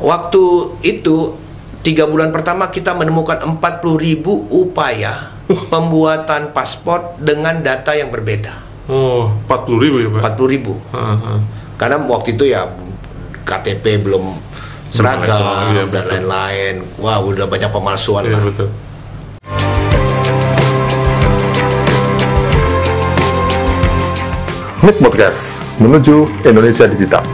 waktu itu 3 bulan pertama kita menemukan 40.000 upaya pembuatan paspor dengan data yang berbeda. Oh, 40.000 ya Pak? 40.000. Karena waktu itu ya KTP belum seragam dan lain-lain. Wah, udah banyak pemalsuan lah. Betul. MIT Podcast menuju Indonesia Digital.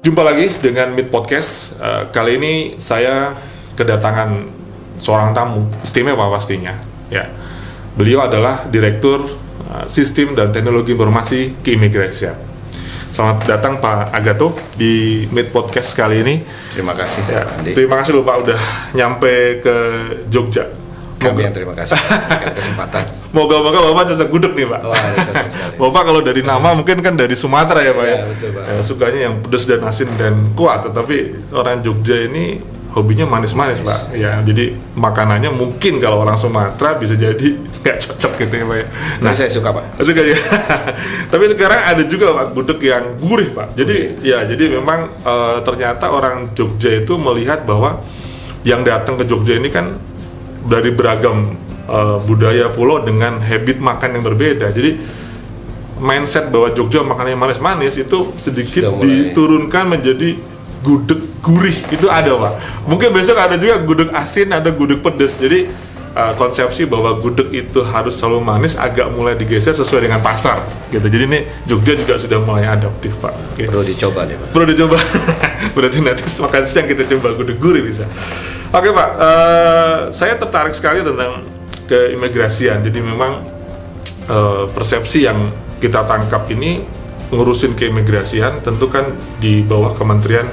Jumpa lagi dengan MIT Podcast. Kali ini saya kedatangan seorang tamu istimewa pastinya. Ya, beliau adalah Direktur Sistem dan Teknologi Informasi Keimigrasian. Selamat datang Pak Agato di MIT Podcast kali ini. Terima kasih. Ya, terima kasih loh Pak udah nyampe ke Jogja. Kami yang terima kasih atas kesempatan. Moga-moga Bapak cocok gudeg nih Pak. Wah, cocok sekali. Bapak kalau dari nama mungkin kan dari Sumatera ya Pak ya. Betul, Pak. Sukanya yang pedas dan asin dan kuat, tetapi orang Jogja ini hobinya manis-manis Pak. Ya, jadi makanannya mungkin kalau orang Sumatera bisa jadi nggak cocok gitu ya Pak ya. Nah, saya suka Pak. Suka ya. Tapi sekarang ada juga Pak gudeg yang gurih Pak. Jadi ya, jadi memang ternyata orang Jogja itu melihat bahwa yang datang ke Jogja ini kan dari beragam budaya pulau dengan habit makan yang berbeda. Jadi mindset bahwa Jogja makanannya manis-manis itu sedikit diturunkan menjadi gudeg gurih. Itu ada Pak. Mungkin besok ada juga gudeg asin, ada gudeg pedas. Jadi konsepsi bahwa gudeg itu harus selalu manis agak mulai digeser sesuai dengan pasar gitu. Jadi ini Jogja juga sudah mulai adaptif Pak. Okay. Perlu dicoba deh Pak. Perlu dicoba. Berarti nanti makan siang kita coba gudeg gurih bisa. Oke Pak, saya tertarik sekali tentang keimigrasian. Jadi memang persepsi yang kita tangkap ini ngurusin keimigrasian tentu kan di bawah Kementerian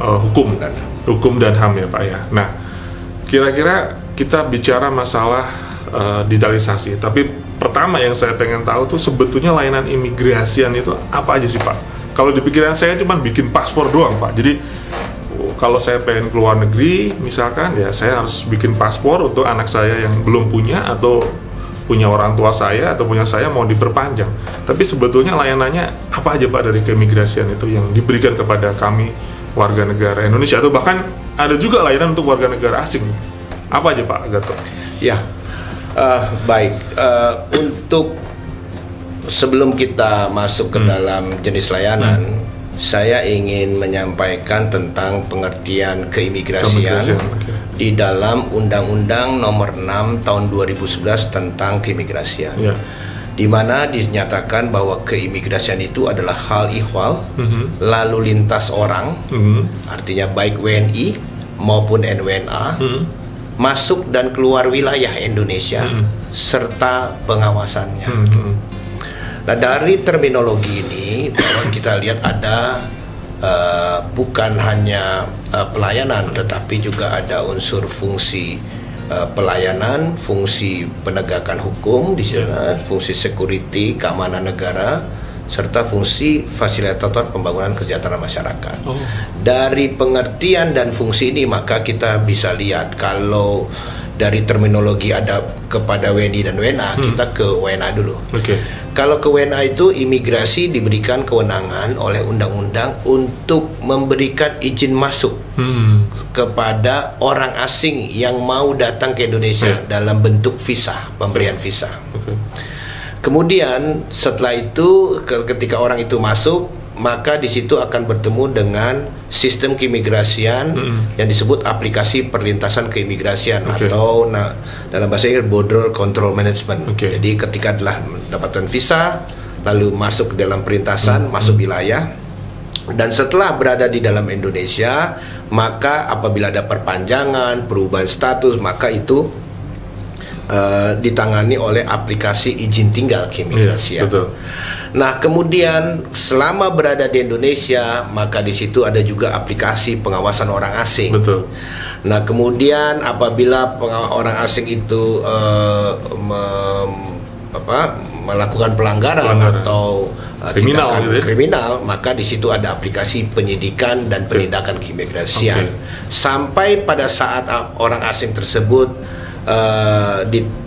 Hukum dan HAM ya Pak ya. Nah, kira-kira kita bicara masalah digitalisasi. Tapi pertama yang saya pengen tahu tuh sebetulnya layanan imigrasian itu apa aja sih Pak? Kalau di pikiran saya cuma bikin paspor doang Pak. Jadi kalau saya pengen keluar negeri misalkan ya saya harus bikin paspor untuk anak saya yang belum punya atau punya orang tua saya atau punya saya mau diperpanjang. Tapi sebetulnya layanannya apa aja Pak dari keimigrasian itu yang diberikan kepada kami warga negara Indonesia atau bahkan ada juga layanan untuk warga negara asing. Apa aja Pak Gatot? Ya, baik. Untuk sebelum kita masuk ke dalam jenis layanan, saya ingin menyampaikan tentang pengertian keimigrasian di dalam Undang-Undang Nomor 6 Tahun 2011 tentang keimigrasian, di mana dinyatakan bahwa keimigrasian itu adalah hal ihwal, lalu lintas orang, artinya baik WNI maupun NWNA, masuk dan keluar wilayah Indonesia, serta pengawasannya. Nah, dari terminologi ini bahwa kita lihat ada bukan hanya pelayanan, tetapi juga ada unsur fungsi pelayanan, fungsi penegakan hukum di sana, fungsi security, keamanan negara, serta fungsi fasilitator pembangunan kesejahteraan masyarakat. Dari pengertian dan fungsi ini maka kita bisa lihat kalau dari terminologi ada kepada WNI dan WNA, kita ke WNA dulu. Kalau ke WNA itu imigrasi diberikan kewenangan oleh undang-undang untuk memberikan izin masuk kepada orang asing yang mau datang ke Indonesia dalam bentuk visa, pemberian visa. Kemudian setelah itu ketika orang itu masuk, maka di situ akan bertemu dengan sistem keimigrasian yang disebut aplikasi perlintasan keimigrasian atau dalam bahasa Inggris Border Control Management. Jadi ketika telah mendapatkan visa lalu masuk ke dalam perlintasan, masuk wilayah, dan setelah berada di dalam Indonesia, maka apabila ada perpanjangan, perubahan status, maka itu ditangani oleh aplikasi izin tinggal keimigrasian. Nah, kemudian selama berada di Indonesia, maka di situ ada juga aplikasi pengawasan orang asing. Nah, kemudian apabila orang asing itu melakukan pelanggaran atau kriminal, maka di situ ada aplikasi penyidikan dan penindakan keimigrasian. Sampai pada saat orang asing tersebut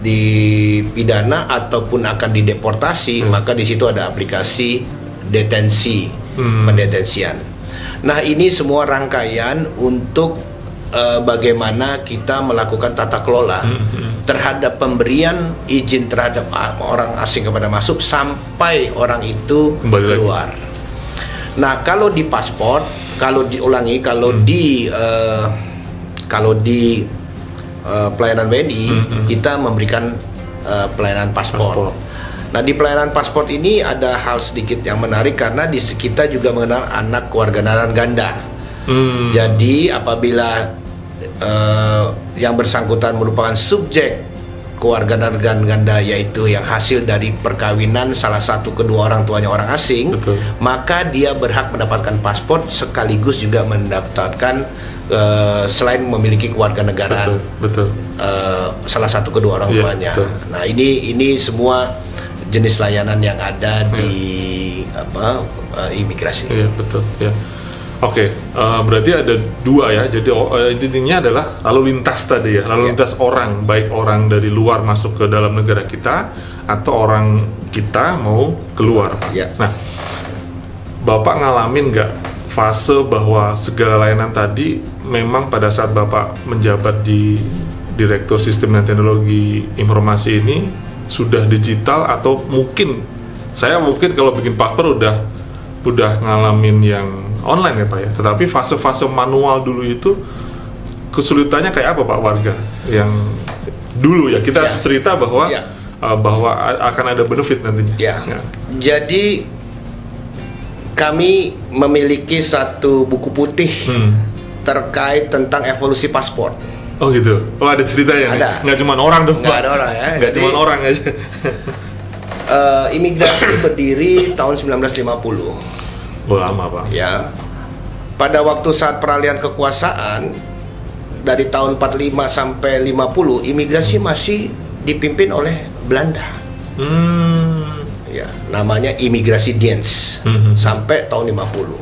dipidana ataupun akan dideportasi, maka di situ ada aplikasi detensi pendetensian. Nah, ini semua rangkaian untuk bagaimana kita melakukan tata kelola terhadap pemberian izin terhadap orang asing kepada masuk sampai orang itu Kembali keluar. Nah, kalau di paspor, kalau di pelayanan WNI kita memberikan pelayanan paspor. Nah, di pelayanan paspor ini ada hal sedikit yang menarik karena kita juga mengenal anak kewarganegaraan ganda. Jadi apabila yang bersangkutan merupakan subjek kewarganegaraan ganda, yaitu yang hasil dari perkawinan salah satu kedua orang tuanya orang asing, betul, maka dia berhak mendapatkan paspor sekaligus juga mendapatkan selain memiliki kewarganegaraan betul. Salah satu kedua orang tuanya. Betul. Nah, ini semua jenis layanan yang ada di imigrasi. Iya, betul. Ya. Oke, berarti ada dua ya. Jadi intinya adalah lalu lintas tadi ya, lalu lintas orang, baik orang dari luar masuk ke dalam negara kita atau orang kita mau keluar. Ya. Nah, Bapak ngalamin nggak fase bahwa segala layanan tadi memang pada saat Bapak menjabat di Direktur Sistem dan Teknologi Informasi ini sudah digital, atau mungkin kalau bikin paspor udah ngalamin yang online ya Pak ya, tetapi fase-fase manual dulu itu kesulitannya kayak apa Pak, warga yang dulu ya kita cerita bahwa bahwa akan ada benefit nantinya. Ya. Jadi kami memiliki satu buku putih terkait tentang evolusi paspor. Oh gitu. Oh, ada ceritanya. Ada. Nggak cuma orang dong. Nggak ada orang ya. Nggak cuma orang aja. Imigrasi berdiri tahun 1950. Oh, lama Pak. Ya. Pada waktu saat peralihan kekuasaan dari tahun 45 sampai 50, imigrasi masih dipimpin oleh Belanda. Ya, namanya imigrasi Dienst sampai tahun 50.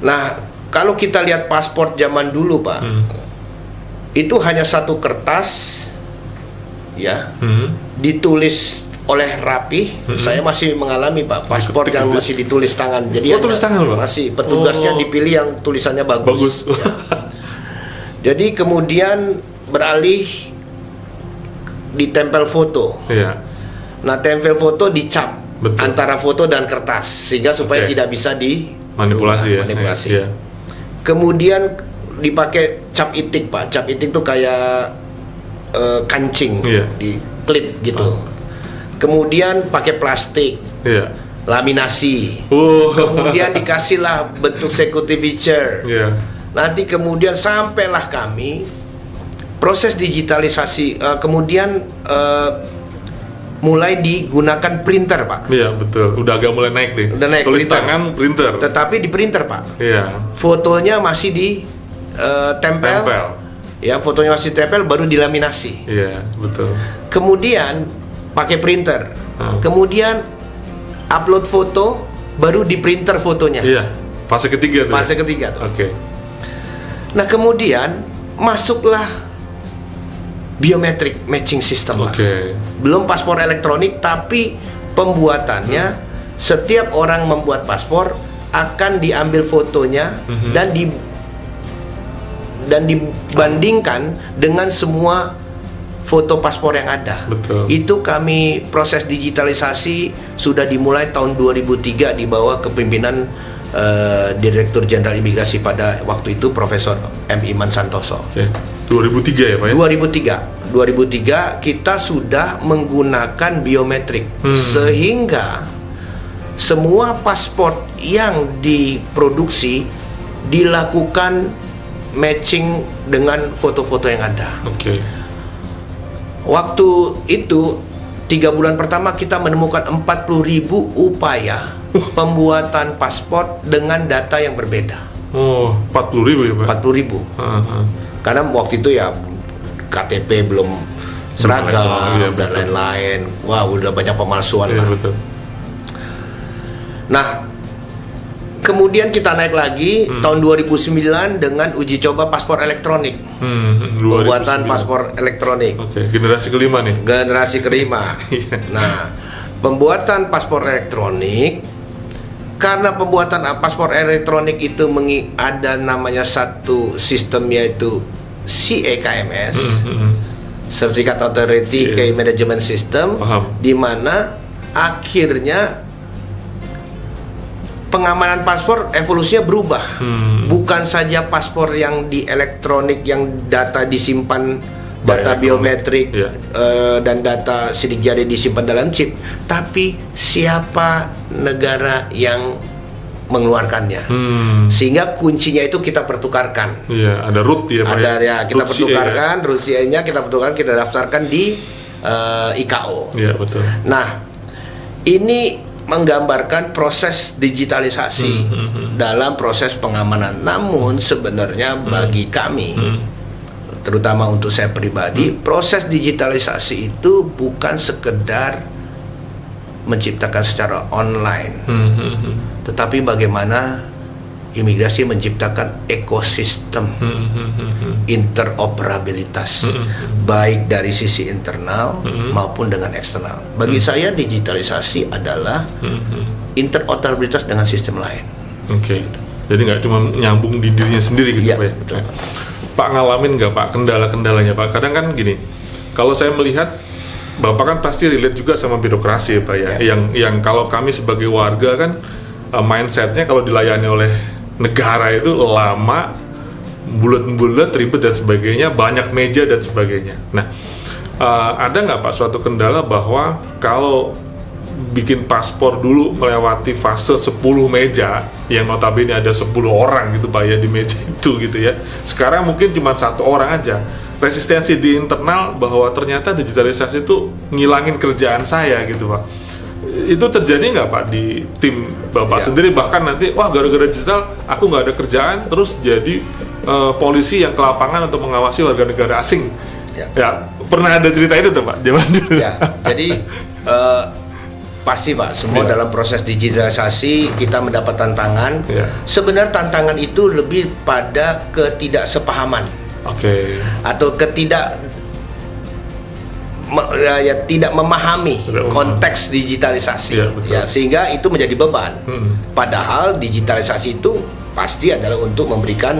Nah, kalau kita lihat paspor zaman dulu Pak, itu hanya satu kertas, ya, ditulis oleh rapi. Saya masih mengalami Pak, paspor yang masih ditulis tangan. Jadi tulis tangan Pak? Masih, petugasnya dipilih yang tulisannya bagus. Ya. Jadi kemudian beralih ditempel foto. Iya. Nah, tempel foto dicap antara foto dan kertas sehingga supaya tidak bisa manipulasi. Ya. Kemudian dipakai cap itik Pak. Cap itik itu kayak kancing di klip gitu. Kemudian pakai plastik. Laminasi. Kemudian dikasihlah bentuk security feature. Nanti kemudian sampailah kami proses digitalisasi, kemudian mulai digunakan printer Pak. Iya betul, udah agak mulai naik nih. Udah naik, tulis printer. Tangan printer. Tetapi di printer Pak. Iya. Fotonya masih di tempel. Ya, fotonya masih tempel, baru dilaminasi. Iya betul. Kemudian pakai printer. Kemudian upload foto, baru di printer fotonya. Iya. Fase ketiga tuh. Fase ketiga tuh. Oke. Nah kemudian masuklah biometric matching system. Belum paspor elektronik, tapi pembuatannya setiap orang membuat paspor akan diambil fotonya dan dibandingkan dengan semua foto paspor yang ada. Itu kami proses digitalisasi sudah dimulai tahun 2003 di bawah kepemimpinan Direktur Jenderal Imigrasi pada waktu itu Profesor M. Iman Santoso. 2003 ya Pak ya? 2003 kita sudah menggunakan biometrik sehingga semua paspor yang diproduksi dilakukan matching dengan foto-foto yang ada. Waktu itu 3 bulan pertama kita menemukan 40.000 upaya pembuatan paspor dengan data yang berbeda. 40.000 ya Pak? 40.000. Karena waktu itu ya KTP belum seragam dan lain-lain. Wah, udah banyak pemalsuan lah. Betul. Nah, kemudian kita naik lagi tahun 2009 dengan uji coba paspor elektronik. Pembuatan paspor elektronik. Generasi kelima nih. Generasi kelima. Nah, pembuatan paspor elektronik karena pembuatan paspor elektronik itu ada namanya satu sistem, yaitu CAKMS, Certificate Authority Key Management System, di mana akhirnya pengamanan paspor evolusinya berubah. Bukan saja paspor yang di elektronik yang data disimpan, data biometrik dan data sidik jari disimpan dalam chip, tapi siapa negara yang mengeluarkannya, sehingga kuncinya itu kita pertukarkan. Iya, ada root ya, Pak. Ada ya, kita root pertukarkan, RUT-nya kita pertukarkan, kita daftarkan di IKO. Iya, betul. Nah, ini menggambarkan proses digitalisasi dalam proses pengamanan. Namun sebenarnya bagi kami, terutama untuk saya pribadi, proses digitalisasi itu bukan sekedar menciptakan secara online, tetapi bagaimana imigrasi menciptakan ekosistem interoperabilitas, baik dari sisi internal maupun dengan eksternal. Bagi saya digitalisasi adalah interoperabilitas dengan sistem lain. Oke. Jadi nggak cuma nyambung di dirinya sendiri gitu, Iya, Pak ya? betul. Pak, ngalamin nggak Pak kendala-kendalanya Pak? Kadang kan gini, kalau saya melihat Bapak kan pasti relate juga sama birokrasi ya Pak ya. Yang kalau kami sebagai warga kan mindsetnya kalau dilayani oleh negara itu lama, bulat-bulat, ribet dan sebagainya, banyak meja dan sebagainya. Nah, ada nggak Pak suatu kendala bahwa kalau bikin paspor dulu melewati fase 10 meja, yang notabene ada 10 orang gitu Pak ya di meja itu gitu ya. Sekarang mungkin cuma 1 orang aja. Resistensi di internal bahwa ternyata digitalisasi itu ngilangin kerjaan saya gitu Pak. Itu terjadi nggak Pak di tim Bapak sendiri, bahkan nanti wah gara-gara digital aku nggak ada kerjaan, terus jadi polisi yang ke lapangan untuk mengawasi warga negara asing. Ya, pernah ada cerita itu tuh Pak zaman dulu. Ya, jadi pasti Pak, semua dalam proses digitalisasi kita mendapat tantangan. Sebenarnya tantangan itu lebih pada ketidaksepahaman. Atau tidak memahami konteks digitalisasi, sehingga itu menjadi beban. Padahal digitalisasi itu pasti adalah untuk memberikan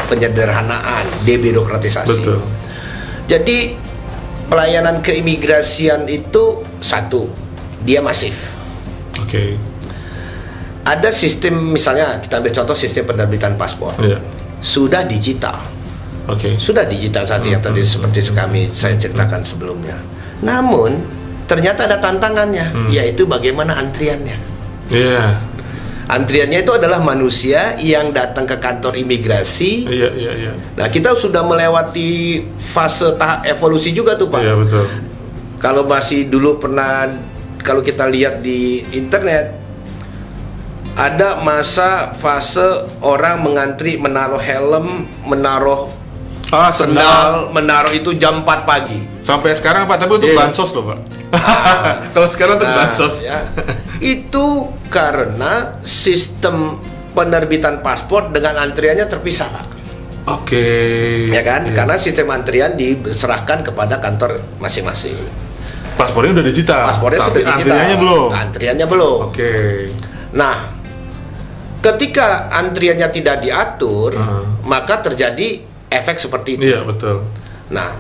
penyederhanaan, debirokratisasi. Jadi pelayanan keimigrasian itu satu, dia masif. Ada sistem, misalnya kita ambil contoh sistem penerbitan paspor, sudah digital. Sudah digitalisasi yang tadi seperti saya ceritakan sebelumnya. Namun ternyata ada tantangannya, yaitu bagaimana antriannya. Antriannya itu adalah manusia yang datang ke kantor imigrasi. Nah, kita sudah melewati fase tahap evolusi juga tuh Pak. Kalau masih dulu kalau kita lihat di internet, ada masa fase orang mengantri menaruh helm, menaruh sendal, menaruh itu jam 4 pagi. Sampai sekarang Pak, tapi untuk bansos loh Pak. Kalau sekarang untuk bansos. Itu karena sistem penerbitan paspor dengan antriannya terpisah Pak. Ya kan? Karena sistem antrian diserahkan kepada kantor masing-masing. Paspornya udah digital. Paspornya sudah digital. Antriannya belum. Antriannya belum. Nah, ketika antriannya tidak diatur, maka terjadi efek seperti itu. Nah,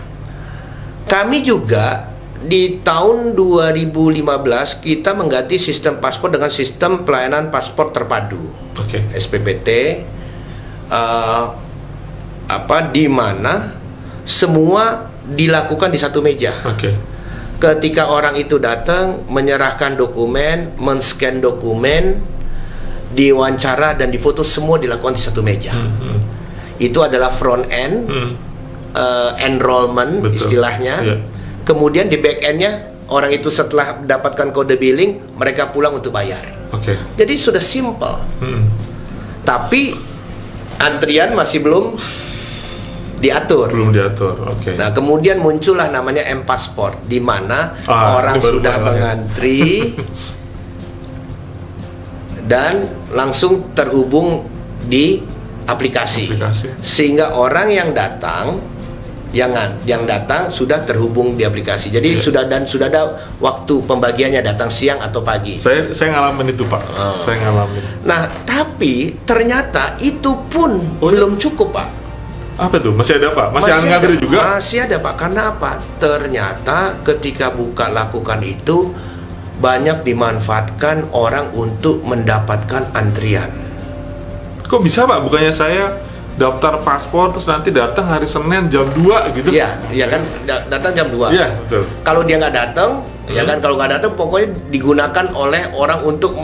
kami juga di tahun 2015 kita mengganti sistem paspor dengan sistem pelayanan paspor terpadu, SPPT, di mana semua dilakukan di satu meja. Ketika orang itu datang, menyerahkan dokumen, men-scan dokumen, diwawancara dan difoto, semua dilakukan di satu meja. Itu adalah front end, enrollment istilahnya. Kemudian di back endnya, orang itu setelah mendapatkan kode billing, mereka pulang untuk bayar. Jadi sudah simple. Tapi antrian masih belum diatur. Nah, kemudian muncullah namanya M-Passport, di mana orang sudah mengantri dan langsung terhubung di aplikasi. Sehingga orang yang datang yang datang sudah terhubung di aplikasi. Jadi sudah ada waktu pembagiannya, datang siang atau pagi. Saya ngalamin itu, Pak. Saya ngalamin. Nah, tapi ternyata itu pun belum cukup, Pak. Apa tuh? Masih ada, Pak? Masih ngantri juga? Masih ada, Pak. Karena apa? Ternyata ketika buka lakukan itu banyak dimanfaatkan orang untuk mendapatkan antrian. Kok bisa, Pak? Bukannya saya daftar paspor terus nanti datang hari Senin jam 2 gitu? Iya kan, datang jam 2. Iya, betul. Kalau dia nggak datang, ya kan, kalau nggak datang pokoknya digunakan oleh orang untuk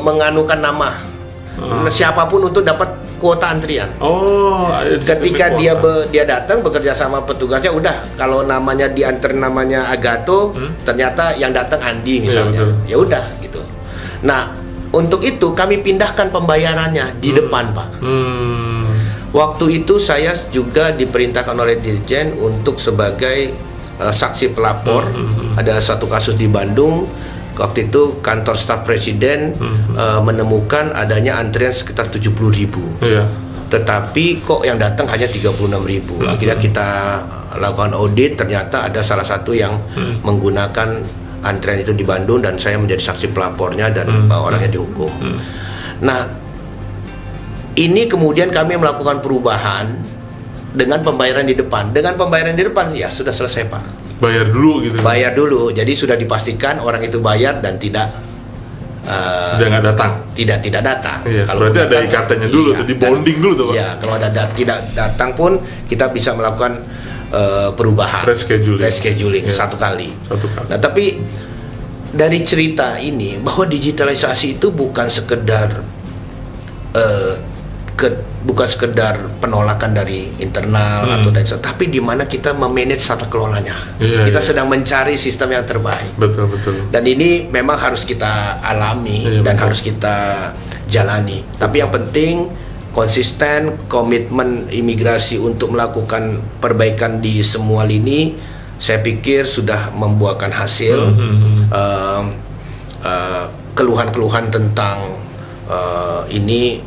menganukan nama siapapun untuk dapat kuota antrian. Ketika dia datang bekerja sama petugasnya, udah kalau namanya diantar namanya Agato, ternyata yang datang Andi misalnya, ya udah gitu. Nah, untuk itu kami pindahkan pembayarannya di depan, Pak. Waktu itu saya juga diperintahkan oleh Dirjen untuk sebagai saksi pelapor. Ada satu kasus di Bandung. Waktu itu kantor staf presiden menemukan adanya antrian sekitar 70.000. Tetapi kok yang datang hanya 36.000. Akhirnya kita lakukan audit, ternyata ada salah satu yang menggunakan antrian itu di Bandung, dan saya menjadi saksi pelapornya dan orangnya dihukum. Nah, ini kemudian kami melakukan perubahan dengan pembayaran di depan. Dengan pembayaran di depan, ya sudah selesai, Pak. Bayar dulu gitu. Bayar dulu. Jadi sudah dipastikan orang itu bayar dan tidak nggak datang. Tidak datang. Iya, kalau berarti ada ikatannya dulu, tuh, di bonding dulu tuh, Pak. Iya, kalau ada tidak datang pun kita bisa melakukan perubahan, rescheduling satu kali. Nah, tapi dari cerita ini bahwa digitalisasi itu bukan sekedar penolakan dari internal atau dari, tapi di mana kita memanage tata kelolanya. Kita sedang mencari sistem yang terbaik. Betul. Dan ini memang harus kita alami dan harus kita jalani. Tapi yang penting konsisten, komitmen imigrasi untuk melakukan perbaikan di semua lini, saya pikir sudah membuahkan hasil. Keluhan-keluhan tentang ini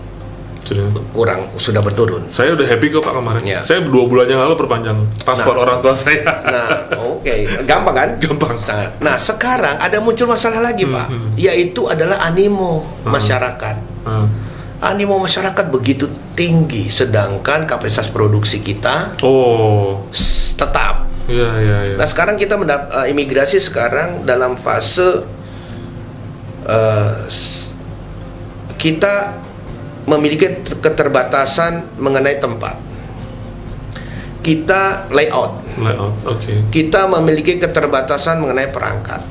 sudah berturun. Saya udah happy kok, Pak, kemarin. Saya 2 bulan yang lalu perpanjang paspor orang tua saya. Gampang kan? Gampang. Nah, sekarang ada muncul masalah lagi, Pak, yaitu adalah animo masyarakat. Animo masyarakat begitu tinggi, sedangkan kapasitas produksi kita tetap. Nah, sekarang kita imigrasi sekarang dalam fase kita memiliki keterbatasan mengenai tempat. Kita layout. Kita memiliki keterbatasan mengenai perangkat.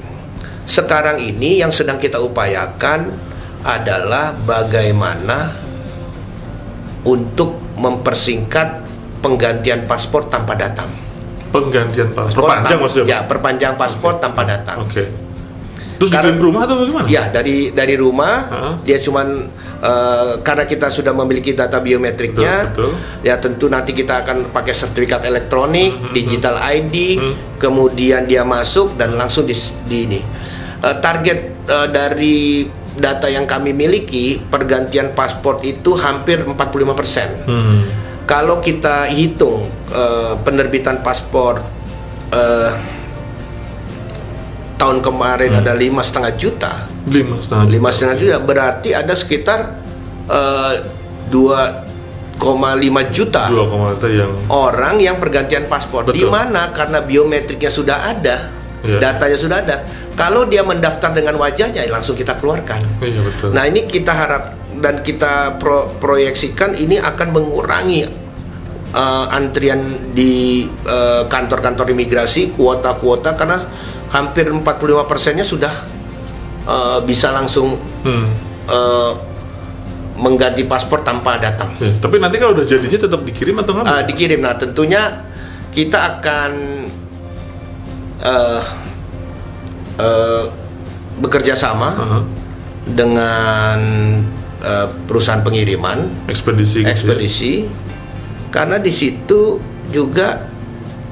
Sekarang ini yang sedang kita upayakan adalah bagaimana untuk mempersingkat penggantian paspor tanpa datang. Penggantian paspor? Perpanjang maksudnya? Ya, perpanjang paspor tanpa datang. Terus dari rumah atau bagaimana? Ya, dari rumah. Dia cuman karena kita sudah memiliki data biometriknya. Ya, tentu nanti kita akan pakai sertifikat elektronik, digital ID, kemudian dia masuk dan langsung di ini. Target dari data yang kami miliki, pergantian paspor itu hampir 45%. Kalau kita hitung penerbitan paspor tahun kemarin ada 5,5 juta. 5,5 juta berarti ada sekitar 2,5 juta orang yang pergantian paspor. Di mana karena biometriknya sudah ada, datanya sudah ada. Kalau dia mendaftar dengan wajahnya, langsung kita keluarkan. Nah, ini kita harap dan kita proyeksikan ini akan mengurangi antrian di kantor-kantor imigrasi, kuota-kuota, karena hampir 45%-nya sudah bisa langsung mengganti paspor tanpa datang. Tapi nanti kalau udah jadinya tetap dikirim atau nggak? Dikirim. Nah, tentunya kita akan bekerja sama dengan perusahaan pengiriman, ekspedisi, karena di situ juga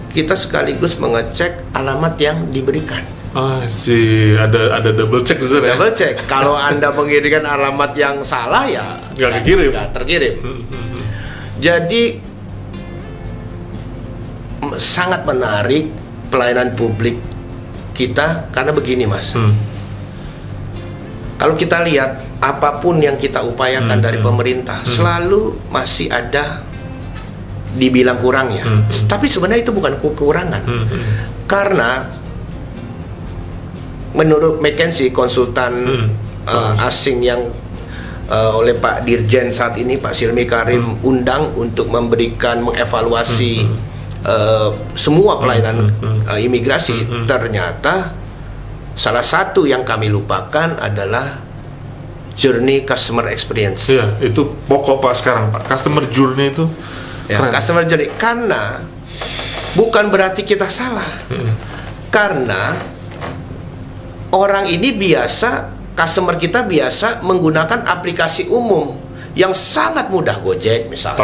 kita sekaligus mengecek alamat yang diberikan. Ada double check di sana. Double check. Kalau Anda mengirimkan alamat yang salah, ya nggak terkirim. Jadi sangat menarik pelayanan publik kita karena begini, Mas. Kalau kita lihat apapun yang kita upayakan dari pemerintah selalu masih ada dibilang kurangnya. Tapi sebenarnya itu bukan kekurangan. Karena menurut McKinsey, konsultan asing yang oleh Pak Dirjen saat ini, Pak Silmi Karim, undang untuk mengevaluasi semua pelayanan imigrasi, ternyata salah satu yang kami lupakan adalah journey customer experience. Iya, itu pokok Pak sekarang, Pak. Customer journey itu customer journey, karena bukan berarti kita salah. Karena orang ini biasa, customer kita biasa menggunakan aplikasi umum yang sangat mudah, Gojek misalnya,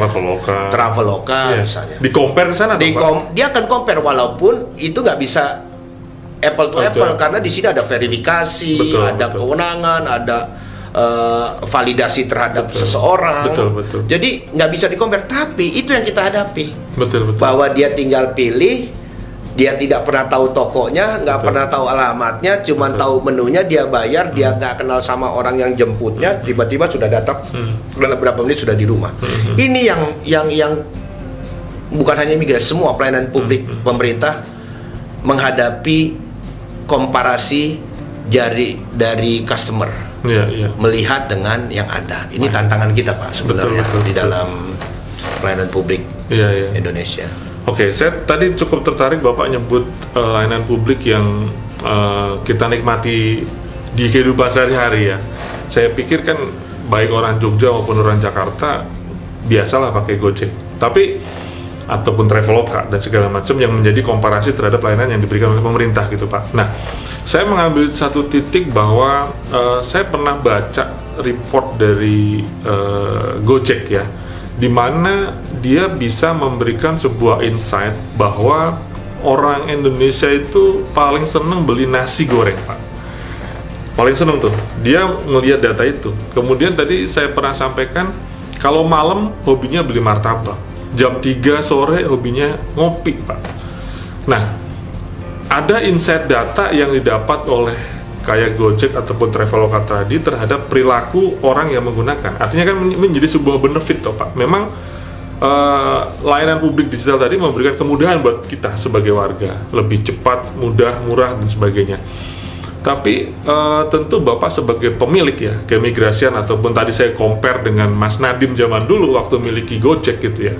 Traveloka misalnya. Di compare ke sana, dia akan compare, walaupun itu nggak bisa apple to apple karena di sini ada verifikasi, ada kewenangan, ada validasi terhadap seseorang. Jadi nggak bisa di compare. Tapi itu yang kita hadapi. Bahwa dia tinggal pilih. Dia tidak pernah tahu tokonya, nggak pernah tahu alamatnya, cuma tahu menunya, dia bayar, dia nggak kenal sama orang yang jemputnya, tiba-tiba sudah datang, dalam beberapa menit sudah di rumah. Ini yang bukan hanya imigrasi, semua pelayanan publik pemerintah menghadapi komparasi dari customer, melihat dengan yang ada. Ini tantangan kita, Pak, sebenarnya di dalam pelayanan publik Indonesia. Oke, saya tadi cukup tertarik Bapak nyebut layanan publik yang kita nikmati di kehidupan sehari-hari ya. Saya pikir kan baik orang Jogja maupun orang Jakarta biasalah pakai Gojek, tapi ataupun Traveloka dan segala macam yang menjadi komparasi terhadap layanan yang diberikan oleh pemerintah gitu, Pak. Nah, saya mengambil satu titik bahwa saya pernah baca report dari Gojek ya, di mana dia bisa memberikan sebuah insight bahwa orang Indonesia itu paling seneng beli nasi goreng, Pak. Paling seneng tuh, dia ngelihat data itu. Kemudian tadi saya pernah sampaikan, kalau malam hobinya beli martabak, jam 3 sore hobinya ngopi, Pak. Nah, ada insight data yang didapat oleh kayak Gojek ataupun Traveloka tadi terhadap perilaku orang yang menggunakan. Artinya kan menjadi sebuah benefit toh, Pak. Memang layanan publik digital tadi memberikan kemudahan buat kita sebagai warga, lebih cepat, mudah, murah dan sebagainya. Tapi tentu Bapak sebagai pemilik ya keimigrasian, ataupun tadi saya compare dengan Mas Nadim zaman dulu waktu miliki Gojek gitu ya,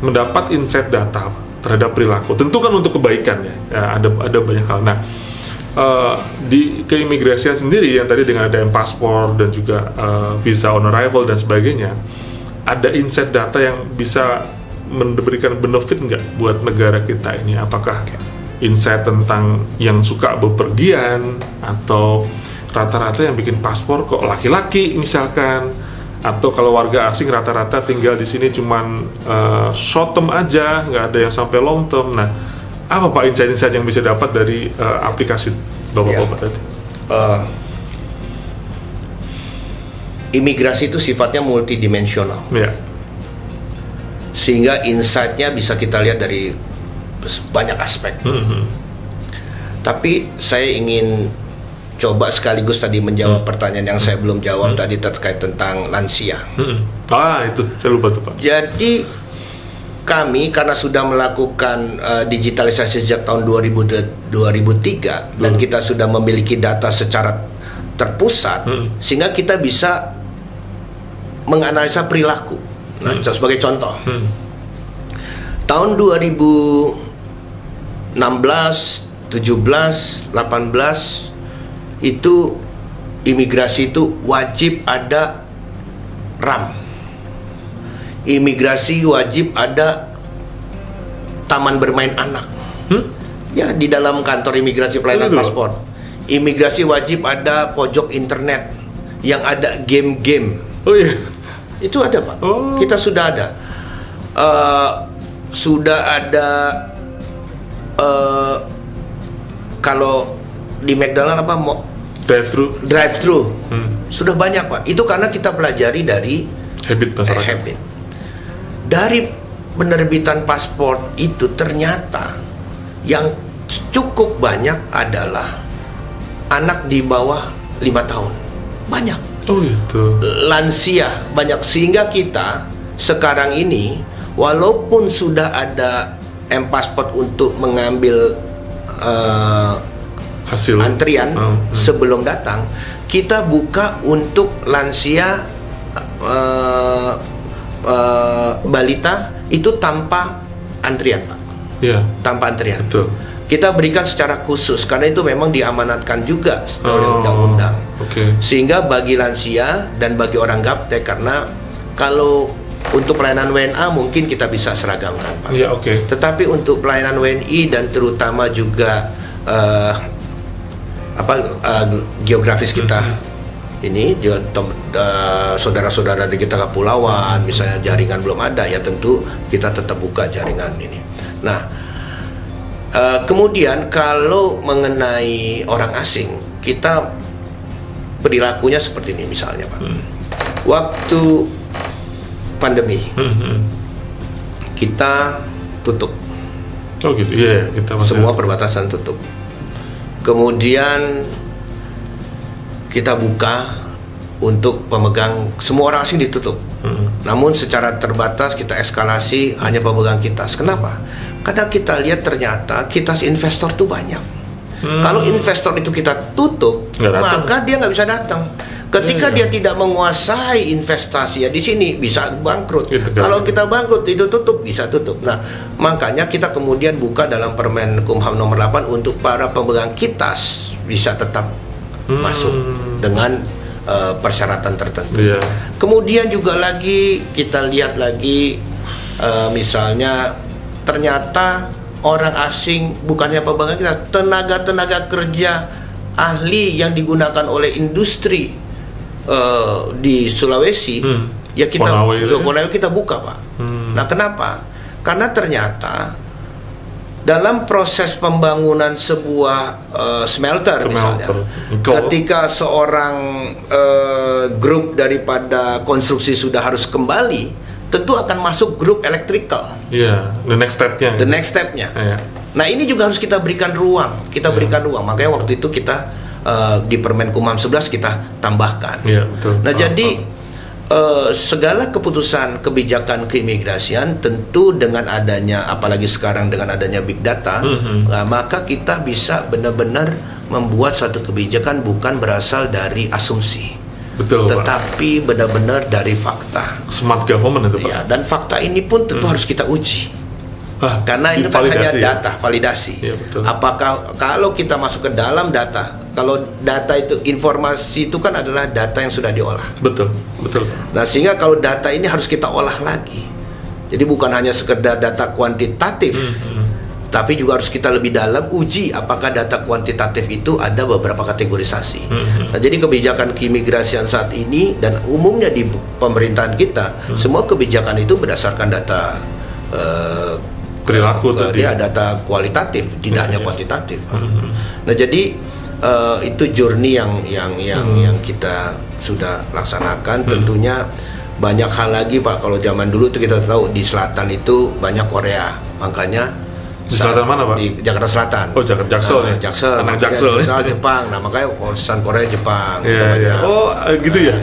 mendapat insight data terhadap perilaku. Tentu kan untuk kebaikan ya ada banyak hal. Nah, di keimigrasian sendiri yang tadi dengan ada paspor dan juga visa on arrival dan sebagainya, ada insight data yang bisa memberikan benefit nggak buat negara kita ini? Apakah insight tentang yang suka bepergian, atau rata-rata yang bikin paspor kok laki-laki misalkan, atau kalau warga asing rata-rata tinggal di sini cuman short term aja, nggak ada yang sampai long term. Nah, apa Pak insight-insight yang bisa dapat dari aplikasi Bapak-Bapak tadi? Imigrasi itu sifatnya multidimensional, sehingga insight-nya bisa kita lihat dari banyak aspek. Tapi saya ingin coba sekaligus tadi menjawab pertanyaan yang saya belum jawab tadi terkait tentang lansia. Itu saya lupa tuh, Pak. Jadi kami karena sudah melakukan digitalisasi sejak tahun 2003 dan kita sudah memiliki data secara terpusat, sehingga kita bisa menganalisa perilaku. Nah, sebagai contoh, tahun 2016, 17, 18 itu imigrasi itu wajib ada RAM. Imigrasi wajib ada taman bermain anak. Ya, di dalam kantor imigrasi pelayanan paspor. Imigrasi wajib ada pojok internet yang ada game-game. Oh iya. Itu ada, Pak. Kita sudah ada. Sudah ada kalau di McDonald apa drive-thru. Sudah banyak, Pak. Itu karena kita pelajari dari habit masyarakat. Habit. Dari penerbitan paspor itu ternyata yang cukup banyak adalah anak di bawah 5 tahun. Banyak. Oh gitu. Lansia banyak, sehingga kita sekarang ini walaupun sudah ada M-Pasport untuk mengambil hasil antrian sebelum datang, kita buka untuk lansia balita itu tanpa antrian, Pak. Iya. Tanpa antrian. Betul. Kita berikan secara khusus karena itu memang diamanatkan juga oleh undang-undang. Oke. Sehingga bagi lansia dan bagi orang gaptek, karena kalau untuk pelayanan WNA mungkin kita bisa seragamkan, Pak. Iya, oke. Tetapi untuk pelayanan WNI dan terutama juga geografis kita ini juga saudara-saudara di kita kepulauan, misalnya jaringan belum ada, ya tentu kita tetap buka jaringan ini. Nah, kemudian kalau mengenai orang asing, kita perilakunya seperti ini misalnya, Pak. Waktu pandemi kita tutup. Oh gitu, iya, kita Semua perbatasan tutup. Kemudian kita buka untuk pemegang, semua orang asing ditutup. Namun secara terbatas kita eskalasi hanya pemegang kitas. Kenapa? Karena kita lihat ternyata kitas investor tuh banyak. Kalau investor itu kita tutup, maka dia nggak bisa datang. Ketika dia tidak menguasai investasi, ya di sini bisa bangkrut. Kalau kita bangkrut, itu tutup, bisa tutup. Nah, makanya kita kemudian buka dalam Permen Kumham nomor 8 untuk para pemegang kitas bisa tetap masuk dengan persyaratan tertentu. Kemudian juga lagi kita lihat lagi misalnya ternyata orang asing bukannya pemegang kita, tenaga kerja ahli yang digunakan oleh industri di Sulawesi, ya kita buka, Pak. Nah, kenapa? Karena ternyata dalam proses pembangunan sebuah smelter misalnya, ketika seorang grup daripada konstruksi sudah harus kembali, tentu akan masuk grup electrical. Iya, the next stepnya. Nah, ini juga harus kita berikan ruang. Berikan ruang. Makanya waktu itu kita di Permen Kumham 11 kita tambahkan. Iya, betul. Nah, jadi segala keputusan kebijakan keimigrasian tentu dengan adanya, apalagi sekarang dengan adanya big data, nah, maka kita bisa benar-benar membuat suatu kebijakan bukan berasal dari asumsi. Betul, tetapi benar-benar dari fakta. Smart government itu, Pak. Ya, dan fakta ini pun tentu harus kita uji. Karena itu kan hanya data, validasi. Ya, betul. Apakah kalau kita masuk ke dalam data, kalau data itu, informasi itu kan adalah data yang sudah diolah. Betul. Nah, sehingga kalau data ini harus kita olah lagi. Jadi bukan hanya sekedar data kuantitatif, tapi juga harus kita lebih dalam uji apakah data kuantitatif itu ada beberapa kategorisasi. Nah, jadi kebijakan keimigrasian saat ini dan umumnya di pemerintahan kita, semua kebijakan itu berdasarkan data perilaku tadi. Dia data kualitatif, tidak hanya kuantitatif. Nah, jadi itu journey yang kita sudah laksanakan. Tentunya banyak hal lagi, Pak. Kalau zaman dulu tuh kita tahu di selatan itu banyak Korea, makanya di selatan mana, Pak? Di Jakarta Selatan. Oh, Jaksel ya. Jaksel. Anak Jaksel. Jepang. Nah, makanya urusan Korea Jepang. Iya. Oh, gitu ya?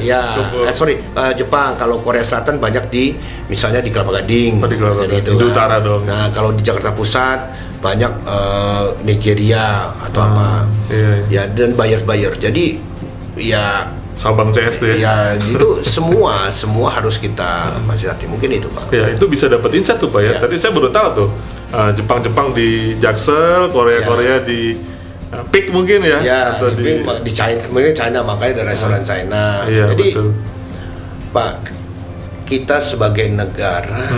Jepang. Kalau Korea Selatan banyak di, misalnya di Kelapa Gading. Di Kelapa Gading. Di utara dong. Nah, kalau di Jakarta Pusat banyak Nigeria atau apa. Iya. Ya, dan buyer. Jadi ya Sabang CS tuh ya. Ya, itu semua harus kita fasilitasi. Mungkin itu, Pak. Ya, itu bisa dapat insight tuh, Pak ya. Tadi saya baru tahu tuh. Jepang di Jaksel, Korea di PIK mungkin ya. Ya, atau di China, mungkin China, makanya ada restoran China. Iya, jadi betul. Pak, kita sebagai negara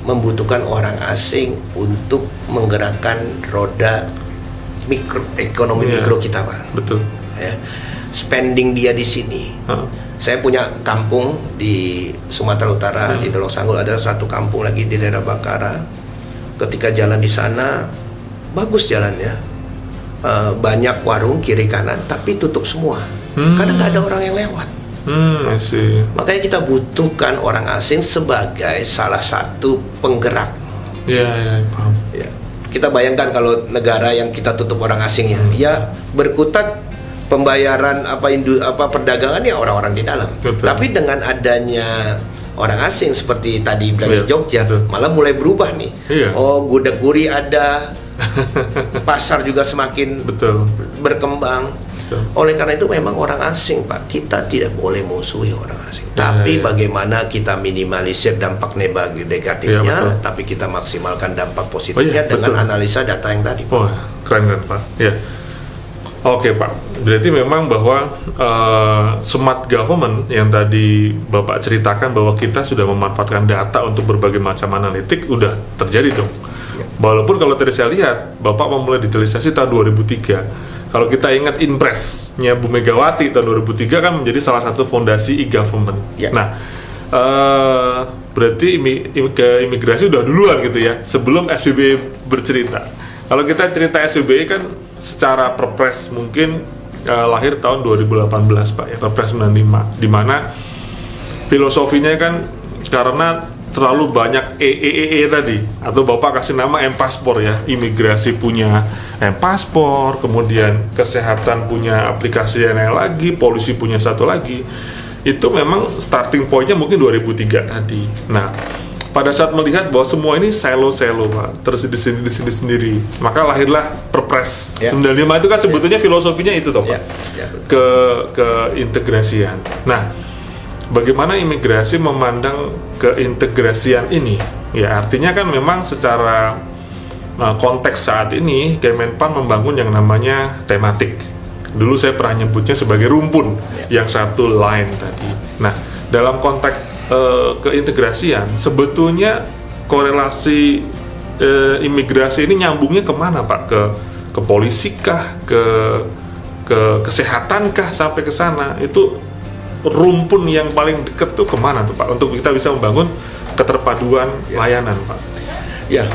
membutuhkan orang asing untuk menggerakkan roda ekonomi mikro kita, Pak. Betul. Ya. Spending dia di sini. Saya punya kampung di Sumatera Utara, di Dolok Sanggul, ada satu kampung lagi di daerah Bakara. Ketika jalan di sana, bagus jalannya, banyak warung kiri kanan, tapi tutup semua, karena nggak ada orang yang lewat. I see. Makanya kita butuhkan orang asing sebagai salah satu penggerak. Ya, paham. Ya. Kita bayangkan kalau negara yang kita tutup orang asingnya, ya berkutat pembayaran perdagangan ya orang-orang di dalam. Betul. Tapi dengan adanya orang asing seperti tadi bilang Jogja, betul. malah mulai berubah nih. Iya. Oh, gudeg-guri ada, pasar juga semakin berkembang. Betul. Oleh karena itu memang orang asing, Pak, kita tidak boleh musuhi orang asing. Tapi bagaimana kita minimalisir dampak negatifnya, tapi kita maksimalkan dampak positifnya dengan analisa data yang tadi. Oh, keren Pak. Ya. Oke Pak, berarti memang bahwa smart government yang tadi Bapak ceritakan bahwa kita sudah memanfaatkan data untuk berbagai macam analitik udah terjadi dong. Walaupun kalau tadi saya lihat Bapak memulai digitalisasi tahun 2003. Kalau kita ingat Inpres-nya Bu Megawati tahun 2003 kan menjadi salah satu fondasi e-government. Nah, berarti ke imigrasi udah duluan gitu ya, sebelum SBY bercerita. Kalau kita cerita SBY kan secara Perpres mungkin lahir tahun 2018 Pak ya, Perpres 95, di mana filosofinya kan karena terlalu banyak EEE tadi, atau Bapak kasih nama M-Paspor ya, imigrasi punya M-Paspor, kemudian kesehatan punya aplikasi yang lain lagi, polisi punya satu lagi. Itu memang starting point-nya mungkin 2003 tadi. Nah, pada saat melihat bahwa semua ini silo-silo Pak, terus di sini sendiri, maka lahirlah Perpres 95 itu kan sebetulnya filosofinya itu toh Pak, ke integrasian. Nah, bagaimana imigrasi memandang keintegrasian ini? Ya, artinya kan memang secara konteks saat ini Kemenpan membangun yang namanya tematik. Dulu saya pernah nyebutnya sebagai rumpun, yang satu line tadi. Nah, dalam konteks keintegrasian, sebetulnya korelasi imigrasi ini nyambungnya kemana Pak? Ke polisi kah? Ke kesehatan kah? Sampai ke sana itu rumpun yang paling dekat tuh kemana tuh Pak, untuk kita bisa membangun keterpaduan layanan Pak? Ya,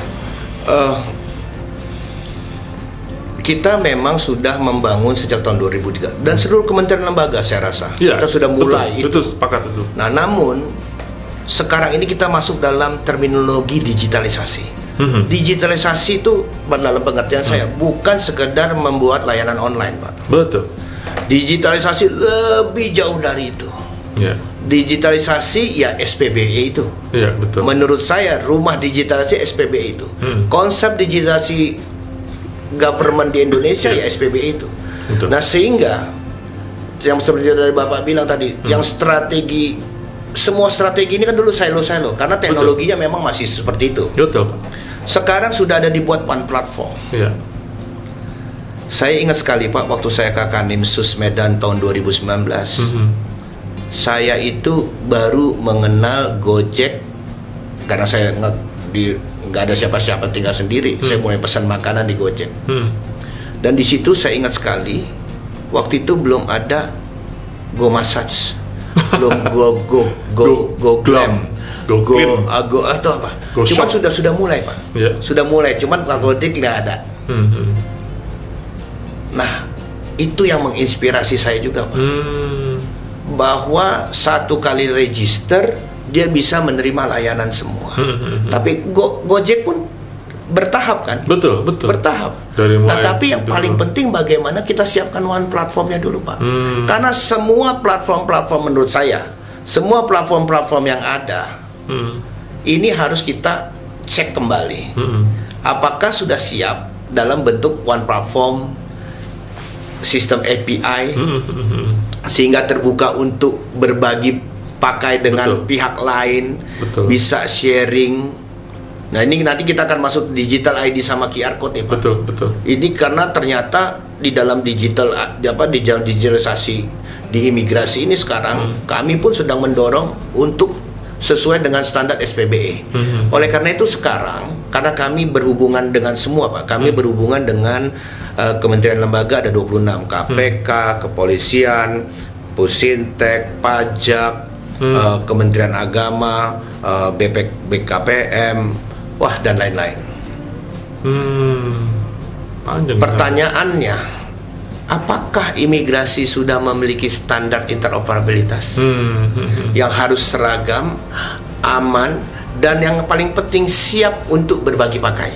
kita memang sudah membangun sejak tahun 2003 dan seluruh kementerian lembaga saya rasa kita sudah mulai betul, sepakat itu. Nah, namun sekarang ini kita masuk dalam terminologi digitalisasi. Digitalisasi itu dalam pengertian saya bukan sekedar membuat layanan online Pak. Betul. Digitalisasi lebih jauh dari itu. Digitalisasi ya SPBE itu. Betul. Menurut saya rumah digitalisasi SPBE itu. Konsep digitalisasi government di Indonesia ya SPBE itu. Betul. Nah, sehingga yang seperti dari Bapak bilang tadi, yang semua strategi ini kan dulu silo-silo karena teknologinya memang masih seperti itu. Betul. Sekarang sudah ada dibuat one platform. Saya ingat sekali Pak, waktu saya ke Kanimsus Medan tahun 2019, saya itu baru mengenal Gojek karena saya nggak ada siapa-siapa, tinggal sendiri. Saya mulai pesan makanan di Gojek. Dan di situ saya ingat sekali, waktu itu belum ada Go Massage, belum Go Glam, Go atau apa. Cuman sudah mulai Pak. Sudah mulai, cuman Pak Gojek nggak ada. Nah, itu yang menginspirasi saya juga Pak, bahwa satu kali register dia bisa menerima layanan semua. Tapi Gojek pun bertahap kan? Betul. Bertahap. Nah, tapi yang paling penting bagaimana kita siapkan one platformnya dulu Pak. Karena semua platform-platform menurut saya, semua platform-platform yang ada ini harus kita cek kembali. Apakah sudah siap dalam bentuk one platform, sistem API, sehingga terbuka untuk berbagi pakai dengan pihak lain, bisa sharing. Nah, ini nanti kita akan masuk digital ID sama QR code ya Pak. Betul. Ini karena ternyata di dalam digitalisasi di imigrasi ini sekarang kami pun sedang mendorong untuk sesuai dengan standar SPBE. Oleh karena itu sekarang, karena kami berhubungan dengan semua Pak, kami berhubungan dengan kementerian lembaga ada 26, KPK, Kepolisian, Pusintek, Pajak, Kementerian Agama, BKPM, dan lain-lain. Panjang. Pertanyaannya, apakah imigrasi sudah memiliki standar interoperabilitas yang harus seragam, aman, dan yang paling penting siap untuk berbagi pakai?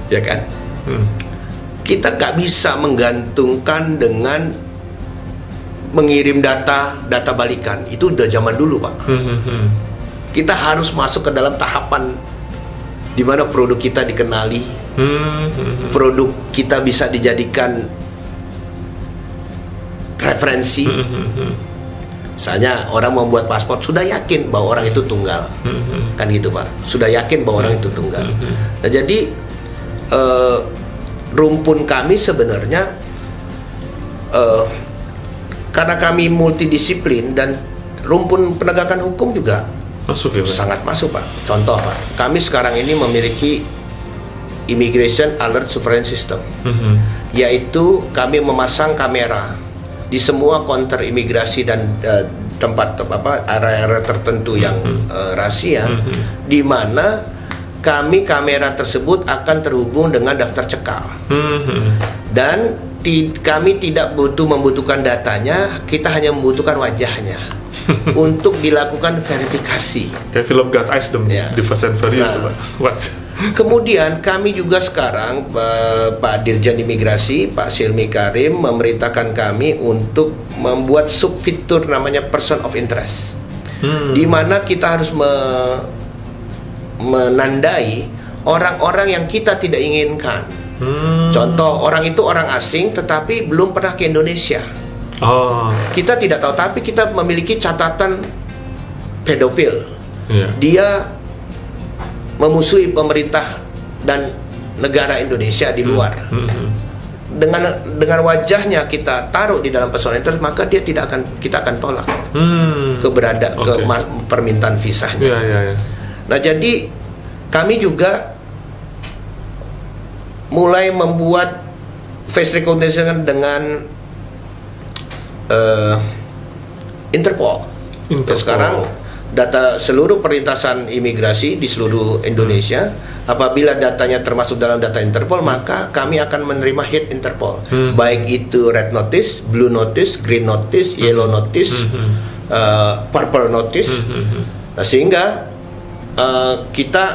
Ya kan? Kita nggak bisa menggantungkan dengan mengirim data balikan. Itu udah zaman dulu, Pak. Kita harus masuk ke dalam tahapan di mana produk kita dikenali, produk kita bisa dijadikan referensi. Misalnya orang membuat paspor sudah yakin bahwa orang itu tunggal, kan gitu, Pak. Sudah yakin bahwa orang itu tunggal. Nah, jadi rumpun kami sebenarnya karena kami multidisiplin dan rumpun penegakan hukum juga masuk ya, Pak? Sangat masuk, Pak. Contoh, Pak, kami sekarang ini memiliki Immigration Alert Surveillance System, yaitu kami memasang kamera di semua counter imigrasi dan tempat area-area tertentu yang rahasia, di mana kamera tersebut akan terhubung dengan daftar cekal, dan kami tidak membutuhkan datanya, kita hanya membutuhkan wajahnya untuk dilakukan verifikasi. Kayak film God Eyes dong, di Fast and Furious, Pak. What? Kemudian kami juga sekarang Pak Dirjen Imigrasi, Pak Silmi Karim memerintahkan kami untuk membuat subfitur namanya Person of Interest, di mana kita harus menandai orang-orang yang kita tidak inginkan. Contoh, orang itu orang asing tetapi belum pernah ke Indonesia. Kita tidak tahu, tapi kita memiliki catatan pedofil. Dia memusuhi pemerintah dan negara Indonesia di luar. Dengan wajahnya kita taruh di dalam personal interest, maka dia kita akan tolak ke permintaan visanya. Nah, jadi kami juga mulai membuat face recognition dengan Interpol. Sekarang data seluruh perlintasan imigrasi di seluruh Indonesia, apabila datanya termasuk dalam data Interpol, maka kami akan menerima hit Interpol, baik itu red notice, blue notice, green notice, yellow notice, purple notice. Nah, sehingga kita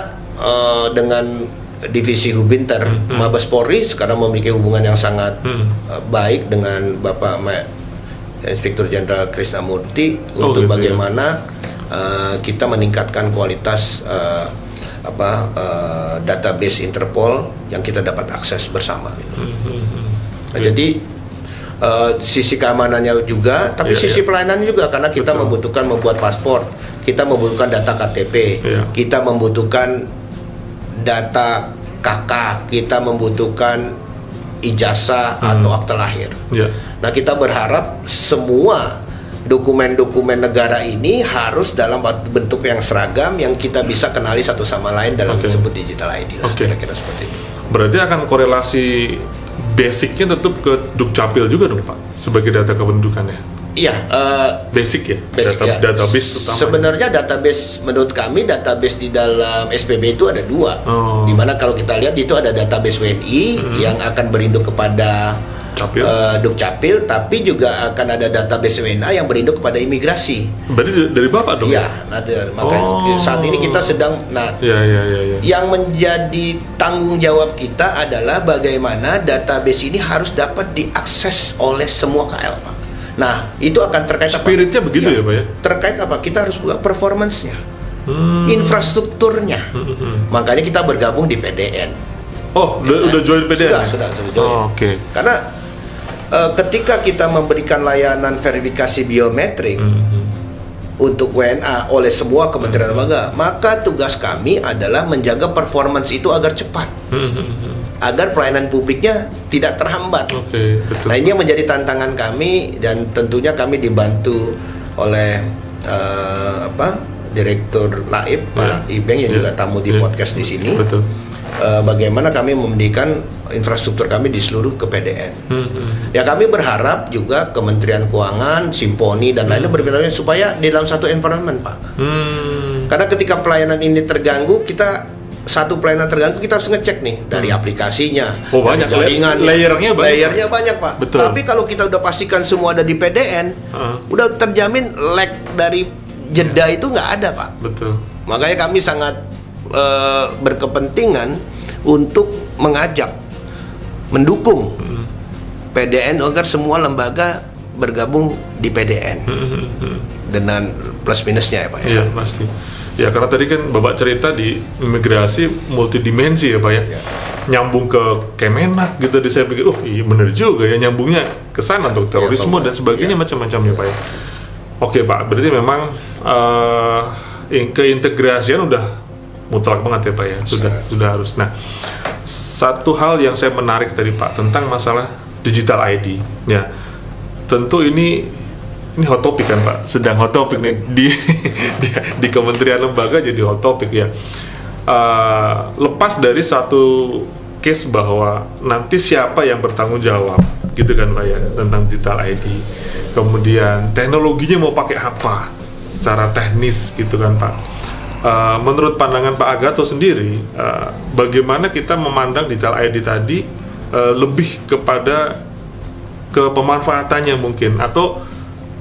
dengan Divisi Hubinter Mabes Polri sekarang memiliki hubungan yang sangat baik dengan Bapak Inspektur Jenderal Krisnamurti untuk bagaimana kita meningkatkan kualitas database Interpol yang kita dapat akses bersama. Nah, jadi sisi keamanannya juga, tapi sisi pelayanannya juga, karena kita membutuhkan membuat paspor, kita membutuhkan data KTP, kita membutuhkan data KK, kita membutuhkan ijazah atau akte lahir. Nah, kita berharap semua dokumen-dokumen negara ini harus dalam bentuk yang seragam, yang kita bisa kenali satu sama lain dalam disebut digital ID. Kira-kira seperti itu. Berarti akan korelasi basicnya tetap ke Dukcapil juga dong, Pak, sebagai data kependudukannya? Iya, basic ya, database utama. Sebenarnya database, menurut kami database di dalam SPB itu ada dua. Dimana kalau kita lihat itu ada database WNI yang akan berinduk kepada Dukcapil, tapi juga akan ada database WNA yang berinduk kepada imigrasi. Berarti dari Bapak dong? Iya, makanya saat ini kita sedang, yang menjadi tanggung jawab kita adalah bagaimana database ini harus dapat diakses oleh semua KL, Pak. Nah, itu akan terkait spiritnya begitu ya, Pak ya? Terkait apa? Kita harus buka performance-nya, infrastrukturnya. Makanya kita bergabung di PDN. Udah join PDN? Sudah join. Karena ketika kita memberikan layanan verifikasi biometrik untuk WNA oleh semua kementerian lembaga, maka tugas kami adalah menjaga performance itu agar cepat, agar pelayanan publiknya tidak terhambat. Betul. Nah, ini yang menjadi tantangan kami, dan tentunya kami dibantu oleh Direktur Laib Pak Ibeng yang juga tamu di podcast di sini. Betul. Bagaimana kami memberikan infrastruktur kami di seluruh ke PDN. Ya, kami berharap juga Kementerian Keuangan, Simponi dan lainnya berpikir supaya di dalam satu environment, Pak. Karena ketika pelayanan ini terganggu, kita satu pelayanan terganggu kita harus ngecek nih dari aplikasinya, Oh, banyak. dari jaringan, Layernya banyak. layernya banyak Pak. Betul. Tapi kalau kita udah pastikan semua ada di PDN, udah terjamin lag dari jeda itu nggak ada Pak. Betul. Makanya kami sangat berkepentingan untuk mengajak, mendukung PDN agar semua lembaga bergabung di PDN dengan plus minusnya ya Pak. Iya, pasti. Ya, karena tadi kan Bapak cerita di imigrasi multidimensi ya Pak ya. Nyambung ke Kemenak gitu, saya pikir, oh iya bener juga ya, nyambungnya ke sana untuk terorisme dan sebagainya, macam-macam ya Pak ya. Oke Pak, berarti memang keintegrasian udah mutlak banget ya Pak ya, sudah harus. Nah, satu hal yang saya menarik tadi Pak tentang masalah digital ID, ya tentu ini hot topic kan Pak, sedang hot topic nih di kementerian lembaga, jadi hot topic ya. Lepas dari satu case bahwa nanti siapa yang bertanggung jawab gitu kan Pak ya tentang digital ID, kemudian teknologinya mau pakai apa secara teknis gitu kan Pak. Menurut pandangan Pak Agato sendiri, bagaimana kita memandang digital ID tadi, lebih kepada ke pemanfaatannya mungkin, atau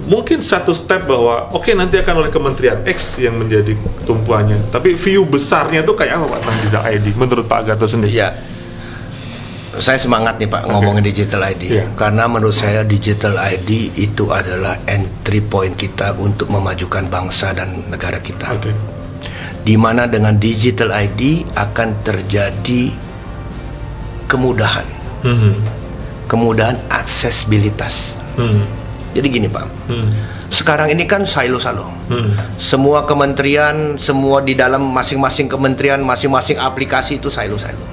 mungkin satu step bahwa oke, nanti akan oleh Kementerian X yang menjadi tumpuannya, tapi view besarnya tuh kayak apa Pak tentang digital ID menurut Pak Agato sendiri? Ya, saya semangat nih Pak ngomongin digital ID, karena menurut saya digital ID itu adalah entry point kita untuk memajukan bangsa dan negara kita. Di mana dengan digital ID akan terjadi kemudahan, kemudahan aksesibilitas. Jadi gini Pak, sekarang ini kan silo-silo, semua kementerian, semua di dalam masing-masing kementerian, masing-masing aplikasi itu silo-silo.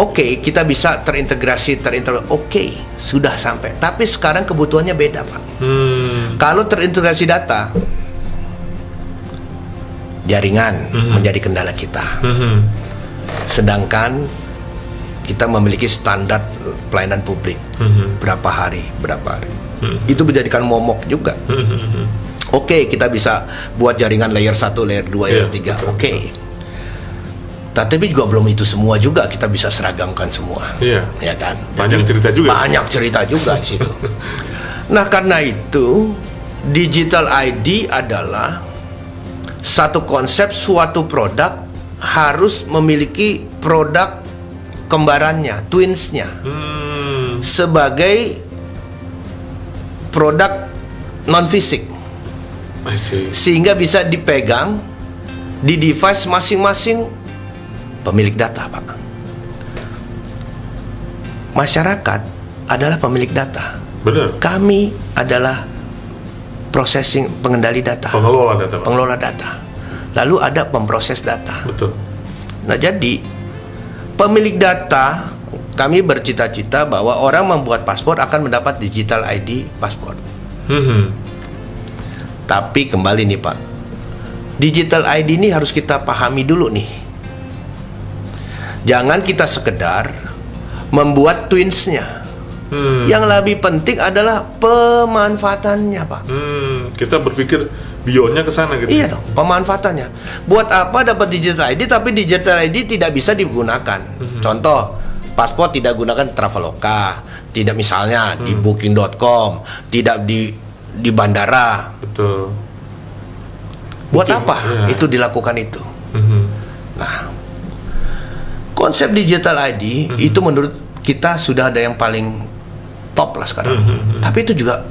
Oke, kita bisa terintegrasi, oke, sudah sampai. Tapi sekarang kebutuhannya beda Pak. Kalau terintegrasi data, jaringan menjadi kendala kita. Sedangkan kita memiliki standar pelayanan publik, berapa hari. Itu menjadikan momok juga. Oke, kita bisa buat jaringan layer 1, layer 2, layer 3. Oke. Tapi juga belum itu semua juga kita bisa seragamkan semua. Ya kan? Banyak cerita juga. Banyak cerita juga di situ. Nah, karena itu digital ID adalah satu konsep, suatu produk harus memiliki produk kembarannya, twinsnya, sebagai produk non fisik, sehingga bisa dipegang di device masing-masing pemilik data Pak. Masyarakat adalah pemilik data. Benar. Kami adalah processing, pengendali data, pengelola data. Lalu ada pemproses data. Betul. Nah, jadi pemilik data, kami bercita-cita bahwa orang membuat paspor akan mendapat digital ID paspor. Tapi kembali nih Pak, digital ID ini harus kita pahami dulu nih. Jangan kita sekedar membuat twinsnya. Yang lebih penting adalah pemanfaatannya Pak. Kita berpikir beyondnya ke sana gitu. Iya dong, pemanfaatannya. Buat apa dapat digital ID tapi digital ID tidak bisa digunakan? Contoh, paspor tidak gunakan Traveloka, tidak misalnya di booking.com, tidak di bandara. Betul. Buat apa itu dilakukan itu? Nah, konsep digital ID itu menurut kita sudah ada yang paling top lah sekarang. Tapi itu juga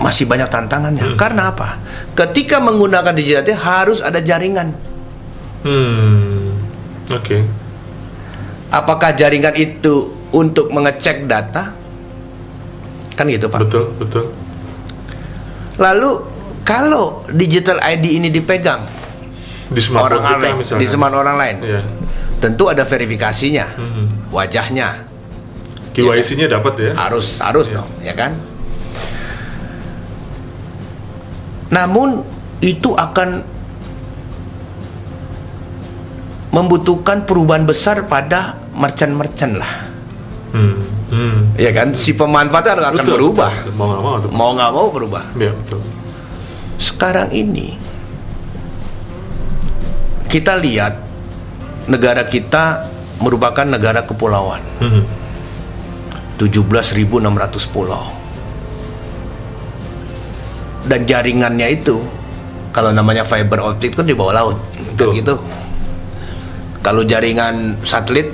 masih banyak tantangannya. Karena apa? Ketika menggunakan digital ID harus ada jaringan. Apakah jaringan itu untuk mengecek data? Kan gitu Pak. Betul. Lalu kalau digital ID ini dipegang di smartphone orang lain, misalnya, di smartphone orang lain, tentu ada verifikasinya, wajahnya, KYC-nya dapat ya. Harus dong, ya kan? Namun itu akan membutuhkan perubahan besar pada merchant lah. Ya kan, si pemanfaatnya akan berubah. Mau nggak mau berubah. Ya, betul. Sekarang ini kita lihat negara kita merupakan negara kepulauan. 17.600 pulau. Dan jaringannya itu, kalau namanya fiber optik kan di bawah laut, kan gitu. Kalau jaringan satelit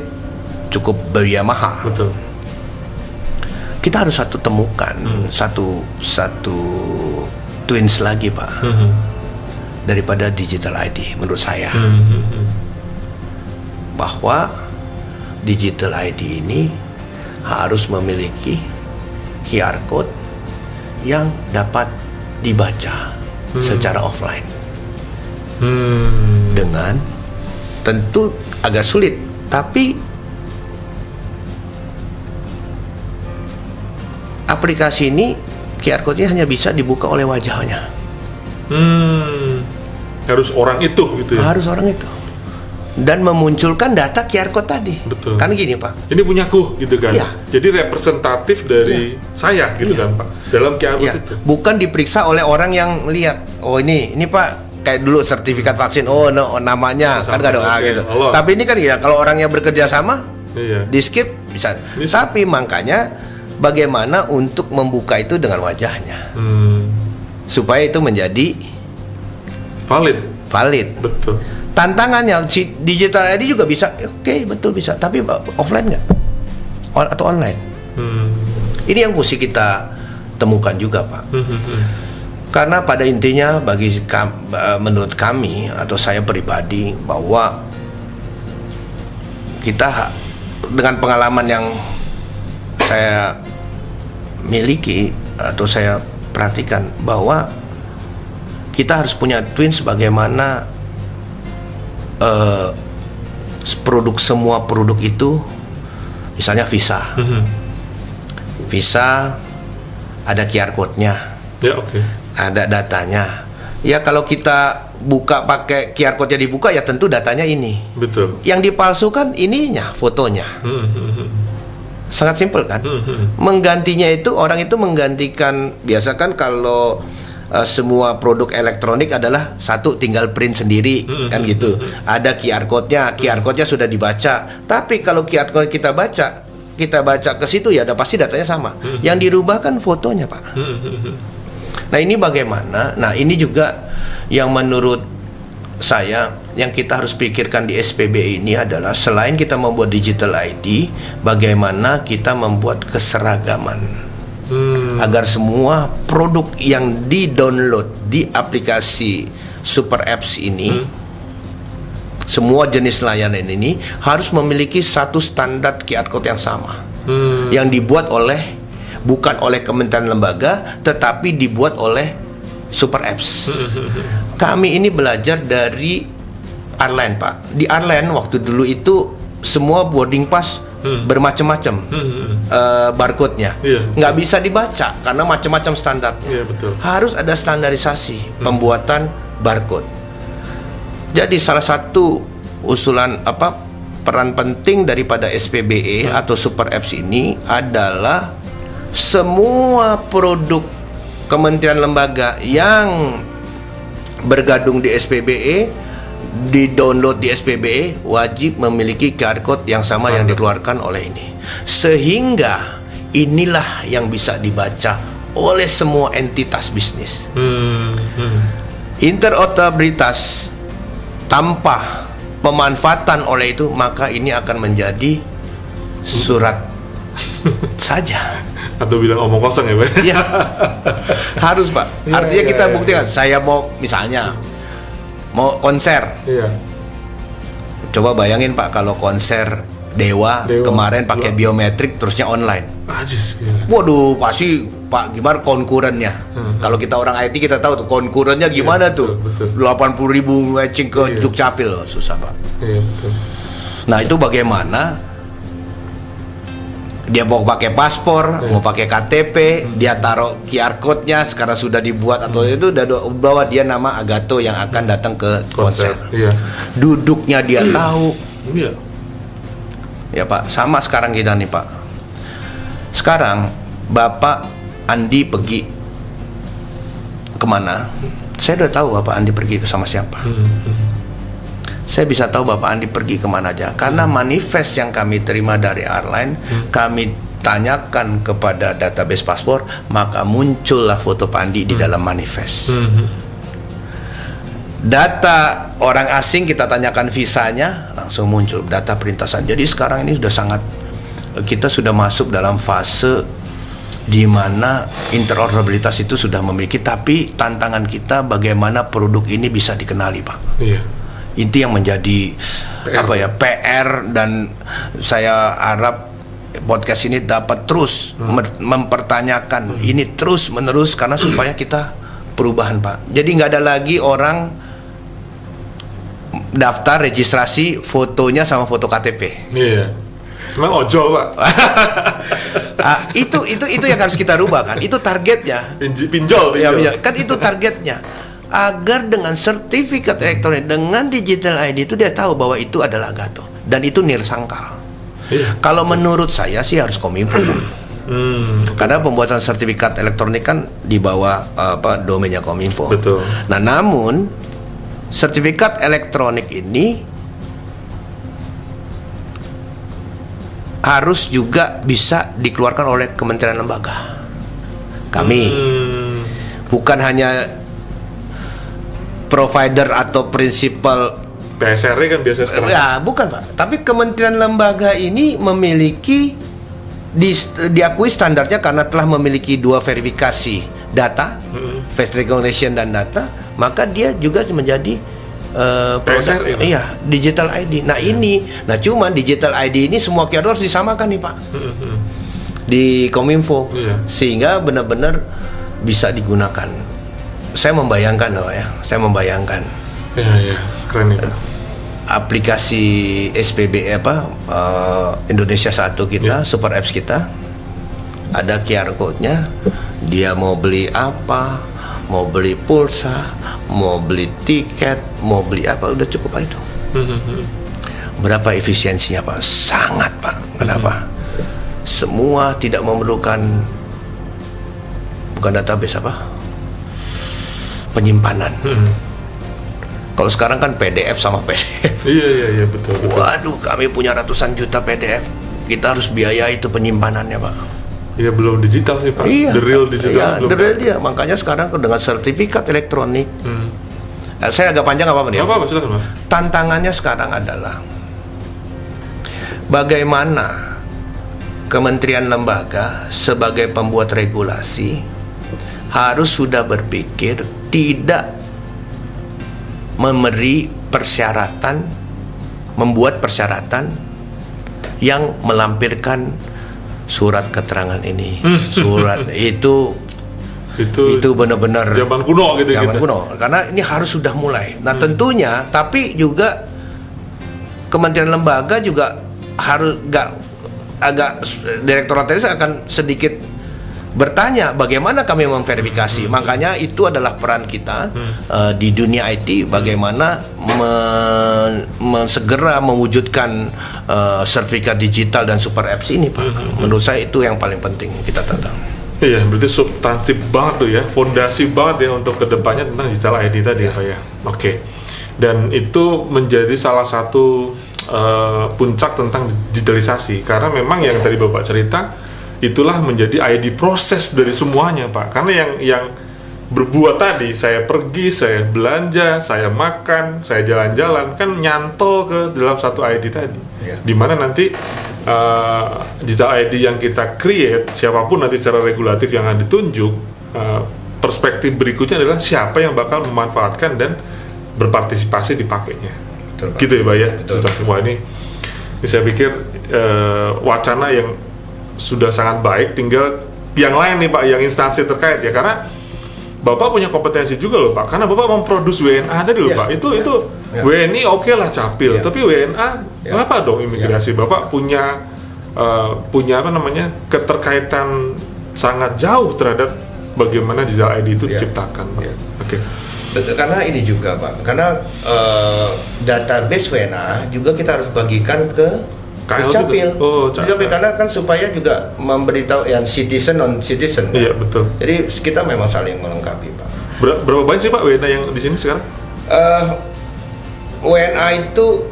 cukup biaya mahal. Betul. Kita harus temukan satu twins lagi, Pak, daripada digital ID menurut saya. Bahwa digital ID ini harus memiliki QR code yang dapat dibaca secara offline. Dengan tentu agak sulit, tapi aplikasi ini QR code-nya hanya bisa dibuka oleh wajahnya. Harus orang itu gitu ya? Harus orang itu. Dan memunculkan data QR code tadi. Betul. Kan gini, Pak. Ini punyaku gitu kan. Ya. Jadi representatif dari saya gitu kan, Pak. Dalam QR code itu. Bukan diperiksa oleh orang yang melihat. Oh ini Pak, kayak dulu sertifikat vaksin. Oh no, namanya kan nggak ada gitu. Allah. Tapi ini kan ya kalau orangnya bekerja sama, di skip bisa. Tapi makanya bagaimana untuk membuka itu dengan wajahnya, supaya itu menjadi valid. Betul. Tantangannya digital ID juga bisa, oke, betul bisa, tapi offline nggak? Atau online? Ini yang mesti kita temukan juga, Pak. Karena pada intinya menurut kami atau saya pribadi, bahwa kita dengan pengalaman yang saya miliki atau saya perhatikan, bahwa kita harus punya twins bagaimana semua produk itu, misalnya visa, ada QR code-nya, ada datanya. Ya kalau kita buka pakai QR code-nya dibuka, ya tentu datanya ini. Betul. Yang dipalsukan ininya, fotonya. Sangat simpel kan? Menggantinya itu, orang itu menggantikan, biasa kan kalau semua produk elektronik adalah satu, tinggal print sendiri, kan gitu. Ada QR code-nya, QR code-nya sudah dibaca. Tapi kalau QR code kita baca ke situ, ya pasti datanya sama. Yang dirubah kan fotonya, Pak. Nah ini bagaimana? Nah ini juga yang menurut saya yang kita harus pikirkan di SPBE ini adalah, selain kita membuat digital ID, bagaimana kita membuat keseragaman. Agar semua produk yang di-download di aplikasi Super Apps ini, semua jenis layanan ini harus memiliki satu standar QR code yang sama, yang dibuat bukan oleh kementerian lembaga, tetapi dibuat oleh Super Apps. Kami ini belajar dari Arlen, Pak. Di Arlen waktu dulu itu semua boarding pass bermacam-macam barcode-nya, nggak bisa dibaca karena macam-macam standarnya. Harus ada standarisasi pembuatan barcode. Jadi salah satu usulan peran penting daripada SPBE atau Super Apps ini adalah semua produk kementerian lembaga yang bergabung di SPBE, di-download di SPBE, wajib memiliki QR code yang sama yang dikeluarkan oleh ini. Sehingga inilah yang bisa dibaca oleh semua entitas bisnis. Interoperabilitas tanpa pemanfaatan oleh itu, maka ini akan menjadi surat saja. Atau bilang omong kosong ya, Pak? Ya, harus, Pak. Artinya kita buktikan. Saya mau misalnya mau konser. Coba bayangin, Pak, kalau konser Dewa kemarin pakai biometrik terusnya online. Waduh, pasti Pak, gimana konkurennya? Kalau kita orang IT kita tahu tuh konkurennya gimana tuh. 80.000 matching ke Dukcapil, susah, Pak. Nah, itu bagaimana? Dia mau pakai paspor, mau pakai KTP, dia taruh QR code-nya sekarang sudah dibuat, atau itu udah bawa dia nama Agato yang akan datang ke konser. Duduknya dia tahu. Ya, Pak, sama sekarang kita nih, Pak. Sekarang Bapak Andi pergi kemana? Saya udah tahu Bapak Andi pergi sama siapa. saya bisa tahu Bapak Andi pergi kemana aja. Karena manifest yang kami terima dari airline, kami tanyakan kepada database paspor, maka muncullah foto Pak Andi di dalam manifest. Data orang asing kita tanyakan visanya, langsung muncul data perintasan. Jadi sekarang ini kita sudah masuk dalam fase di mana interoperabilitas itu sudah memiliki, tapi tantangan kita bagaimana produk ini bisa dikenali, Pak. Iya. Itu yang menjadi PR, dan saya harap podcast ini dapat terus mempertanyakan ini terus menerus, karena supaya kita perubahan, Pak. Jadi nggak ada lagi orang daftar registrasi fotonya sama foto KTP. Iya. Memang ojol, Pak. Itu yang harus kita rubah, kan. Itu targetnya. Pinjol. Ya, kan itu targetnya. Agar dengan sertifikat elektronik, dengan digital ID itu dia tahu bahwa itu adalah Gatot, dan itu nirsangkal. Iya. Kalau menurut saya sih harus Kominfo. Karena pembuatan sertifikat elektronik kan di bawah domainnya Kominfo. Betul. Nah, namun sertifikat elektronik ini harus juga bisa dikeluarkan oleh kementerian lembaga. Kami bukan hanya provider atau prinsipal PSRI kan biasa sekarang. Ya, bukan, Pak. Tapi kementerian lembaga ini memiliki diakui standarnya karena telah memiliki 2 verifikasi data, face recognition dan data, maka dia juga menjadi produk, iya, digital ID. Nah, cuman digital ID ini semua QR harus disamakan nih, Pak. Di Kominfo. Sehingga benar-benar bisa digunakan. Saya membayangkan loh ya, Iya, keren itu. Aplikasi SPB Indonesia 1 kita, super apps kita, ada QR code-nya. Dia mau beli apa, mau beli pulsa, mau beli tiket, mau beli apa, udah cukup itu. Berapa efisiensinya, Pak? Sangat, Pak. Kenapa? Semua tidak memerlukan, bukan database, penyimpanan. Kalau sekarang kan PDF sama PDF. Iya, betul. Waduh, kami punya ratusan juta PDF. Kita harus biaya itu penyimpanannya, Pak. Iya, belum digital sih, Pak. Iya, The real digital belum. The real dia. Makanya sekarang dengan sertifikat elektronik. Saya agak panjang apa-apa nih? Apa, silakan, Pak. Tantangannya sekarang adalah bagaimana kementerian lembaga sebagai pembuat regulasi harus sudah berpikir tidak membuat persyaratan yang melampirkan surat keterangan ini. Surat itu benar-benar zaman kuno gitu. Karena ini harus sudah mulai. Nah, tentunya, tapi juga kementerian lembaga juga harus direktorat itu akan sedikit bertanya bagaimana kami memverifikasi. Makanya itu adalah peran kita di dunia IT, bagaimana segera mewujudkan sertifikat digital dan super apps ini, Pak. Menurut saya itu yang paling penting kita tentang. Iya, berarti substansif banget tuh ya, fondasi banget ya untuk kedepannya tentang digital ID tadi ya, Pak ya. Oke. Dan itu menjadi salah satu puncak tentang digitalisasi, karena memang yang tadi Bapak cerita itulah menjadi ID proses dari semuanya, Pak. Karena yang berbuat tadi, saya pergi, saya belanja, saya makan, saya jalan-jalan, kan nyantol ke dalam satu ID tadi. Dimana nanti digital ID yang kita create, siapapun nanti secara regulatif yang akan ditunjuk, perspektif berikutnya adalah siapa yang bakal memanfaatkan dan berpartisipasi dipakainya. Betul, Pak. Gitu ya, Pak ya. Betul. Semua ini saya pikir wacana yang sudah sangat baik, tinggal yang lain nih, Pak, yang instansi terkait ya, karena Bapak punya kompetensi juga loh, Pak, karena Bapak memproduksi WNA tadi loh, Pak, itu WNI oke lah capil, tapi WNA apa dong imigrasi? Bapak punya keterkaitan sangat jauh terhadap bagaimana digital ID itu diciptakan, Pak. Oke. Betul, karena ini juga, Pak, karena database WNA juga kita harus bagikan ke Capil. Capil, karena kan supaya juga memberitahu yang citizen non citizen. Iya, betul. Jadi kita memang saling melengkapi, Pak. Berapa banyak sih, Pak, WNA yang di sini sekarang? WNA itu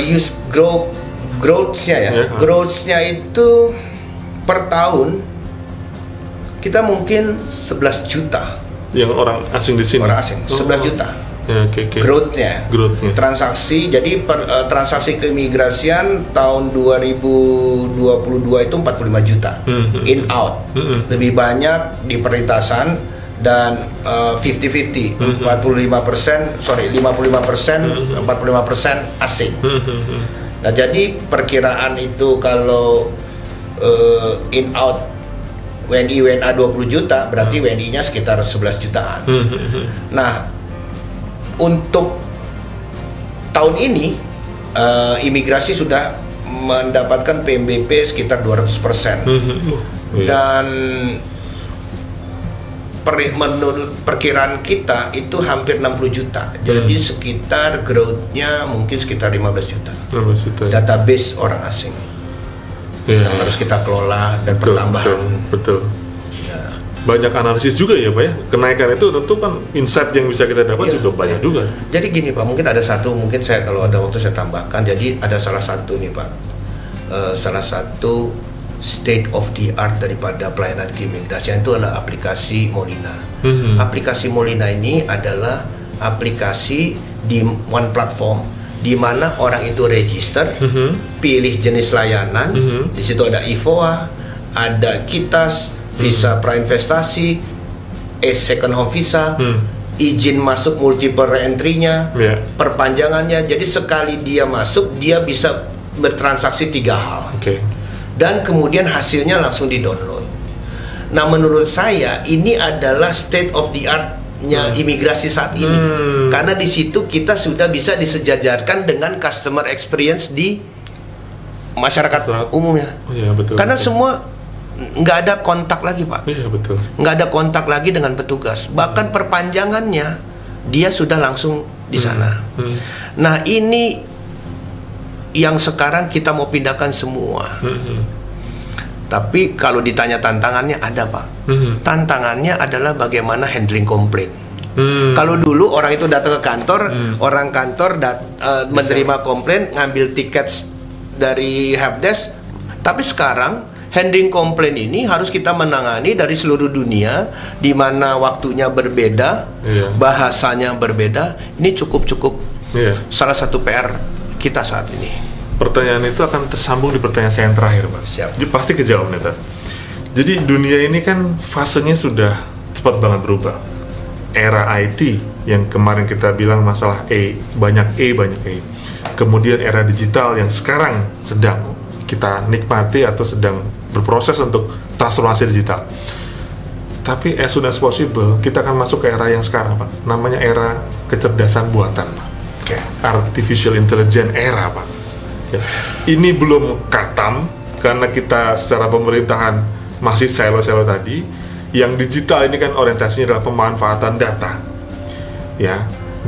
use growth-nya ya. Growth-nya itu per tahun kita mungkin 11 juta. Yang orang asing di sini. Orang asing 11 juta. Ya, okay. Growth-nya. Transaksi, jadi transaksi keimigrasian tahun 2022 itu 45 juta. In out. Lebih banyak di perlintasan dan 50-50. 55% asing. Nah, jadi perkiraan itu kalau in out WNI WNA 20 juta, berarti WNI-nya sekitar 11 jutaan. Nah, untuk tahun ini imigrasi sudah mendapatkan PMBP sekitar 200%. Dan menurut perkiraan kita itu hampir 60 juta. Jadi sekitar growth-nya mungkin sekitar 15 juta. Database orang asing yang harus kita kelola dan pertambahan. Betul. Banyak analisis juga ya Pak ya, kenaikan itu tentu kan insight yang bisa kita dapat juga banyak juga. Jadi gini Pak, mungkin ada satu, mungkin saya kalau ada waktu saya tambahkan. Jadi ada salah satu nih Pak, salah satu state of the art daripada pelayanan keimigrasian itu adalah aplikasi Molina. Aplikasi Molina ini adalah aplikasi di one platform, di mana orang itu register, pilih jenis layanan, di situ ada IFOA, ada KITAS, visa prainvestasi, second home visa, izin masuk multiple re-entry-nya, perpanjangannya. Jadi sekali dia masuk, dia bisa bertransaksi 3 hal. Dan kemudian hasilnya langsung di-download. Nah, menurut saya ini adalah state of the art-nya imigrasi saat ini. Karena di situ kita sudah bisa disejajarkan dengan customer experience di masyarakat umumnya. Karena semua nggak ada kontak lagi Pak. Nggak ada kontak lagi dengan petugas. Bahkan perpanjangannya dia sudah langsung di sana. Nah, ini yang sekarang kita mau pindahkan semua. Tapi kalau ditanya tantangannya ada Pak. Tantangannya adalah bagaimana handling komplain. Kalau dulu orang itu datang ke kantor, orang kantor menerima komplain, ngambil tiket dari helpdesk. Tapi sekarang handling komplain ini harus kita menangani dari seluruh dunia, di mana waktunya berbeda, bahasanya berbeda. Ini cukup salah satu PR kita saat ini. Pertanyaan itu akan tersambung di pertanyaan saya yang terakhir, Pak. Jadi pasti kejawab nih, Pak. Jadi dunia ini kan fasenya sudah cepat banget berubah. Era IT yang kemarin kita bilang masalah banyak A. Kemudian era digital yang sekarang sedang kita nikmati atau sedang berproses untuk transformasi digital. Tapi as soon as possible kita akan masuk ke era yang sekarang Pak, namanya era kecerdasan buatan Pak. Artificial intelligence era Pak. Ini belum katam karena kita secara pemerintahan masih silo-silo tadi. Yang digital ini kan orientasinya adalah pemanfaatan data.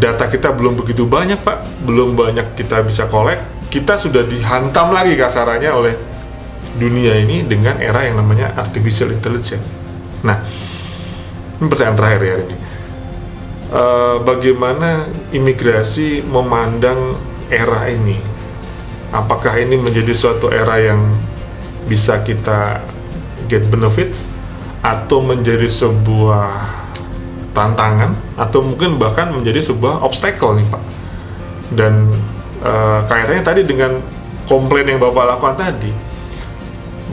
Data kita belum begitu banyak Pak, belum banyak kita bisa collect. Kita sudah dihantam lagi kasarannya oleh dunia ini dengan era yang namanya artificial intelligence. Nah, ini pertanyaan terakhir ya hari ini. Bagaimana imigrasi memandang era ini? Apakah ini menjadi suatu era yang bisa kita get benefits, atau menjadi sebuah tantangan, atau mungkin bahkan menjadi sebuah obstacle nih Pak? Dan kaitannya tadi dengan komplain yang Bapak lakukan tadi,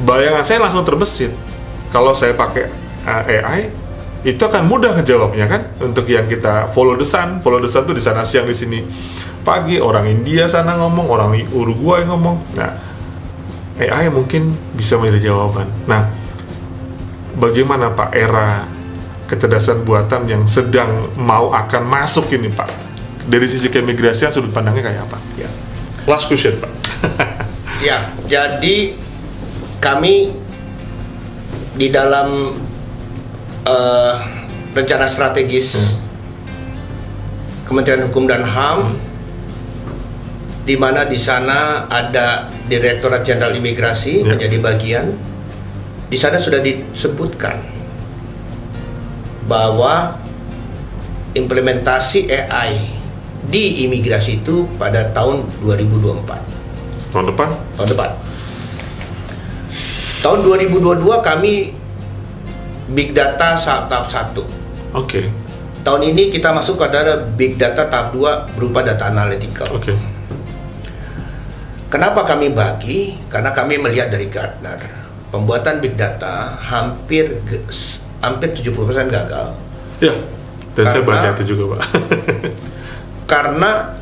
bayangan saya langsung terbesit. Kalau saya pakai AI, itu akan mudah ngejawabnya kan. Untuk yang kita follow the sun tuh di sana siang, di sini pagi, orang India sana ngomong, orang Uruguay ngomong. Nah, AI mungkin bisa menjadi jawaban. Nah, bagaimana Pak era kecerdasan buatan yang sedang akan masuk ini Pak? Dari sisi keimigrasian sudut pandangnya kayak apa? Last question Pak. Jadi kami di dalam rencana strategis Kementerian Hukum dan HAM, di mana di sana ada Direktorat Jenderal Imigrasi menjadi bagian. Di sana sudah disebutkan bahwa implementasi AI di imigrasi itu pada tahun 2024. Tahun depan? Tahun depan. Tahun 2022 kami Big Data tahap 1. Oke. Tahun ini kita masuk ke dalam Big Data tahap 2 berupa data analytical. Oke. Kenapa kami bagi? Karena kami melihat dari Gartner, pembuatan Big Data hampir 70% gagal. Ya, dan saya baca itu juga, Pak. Karena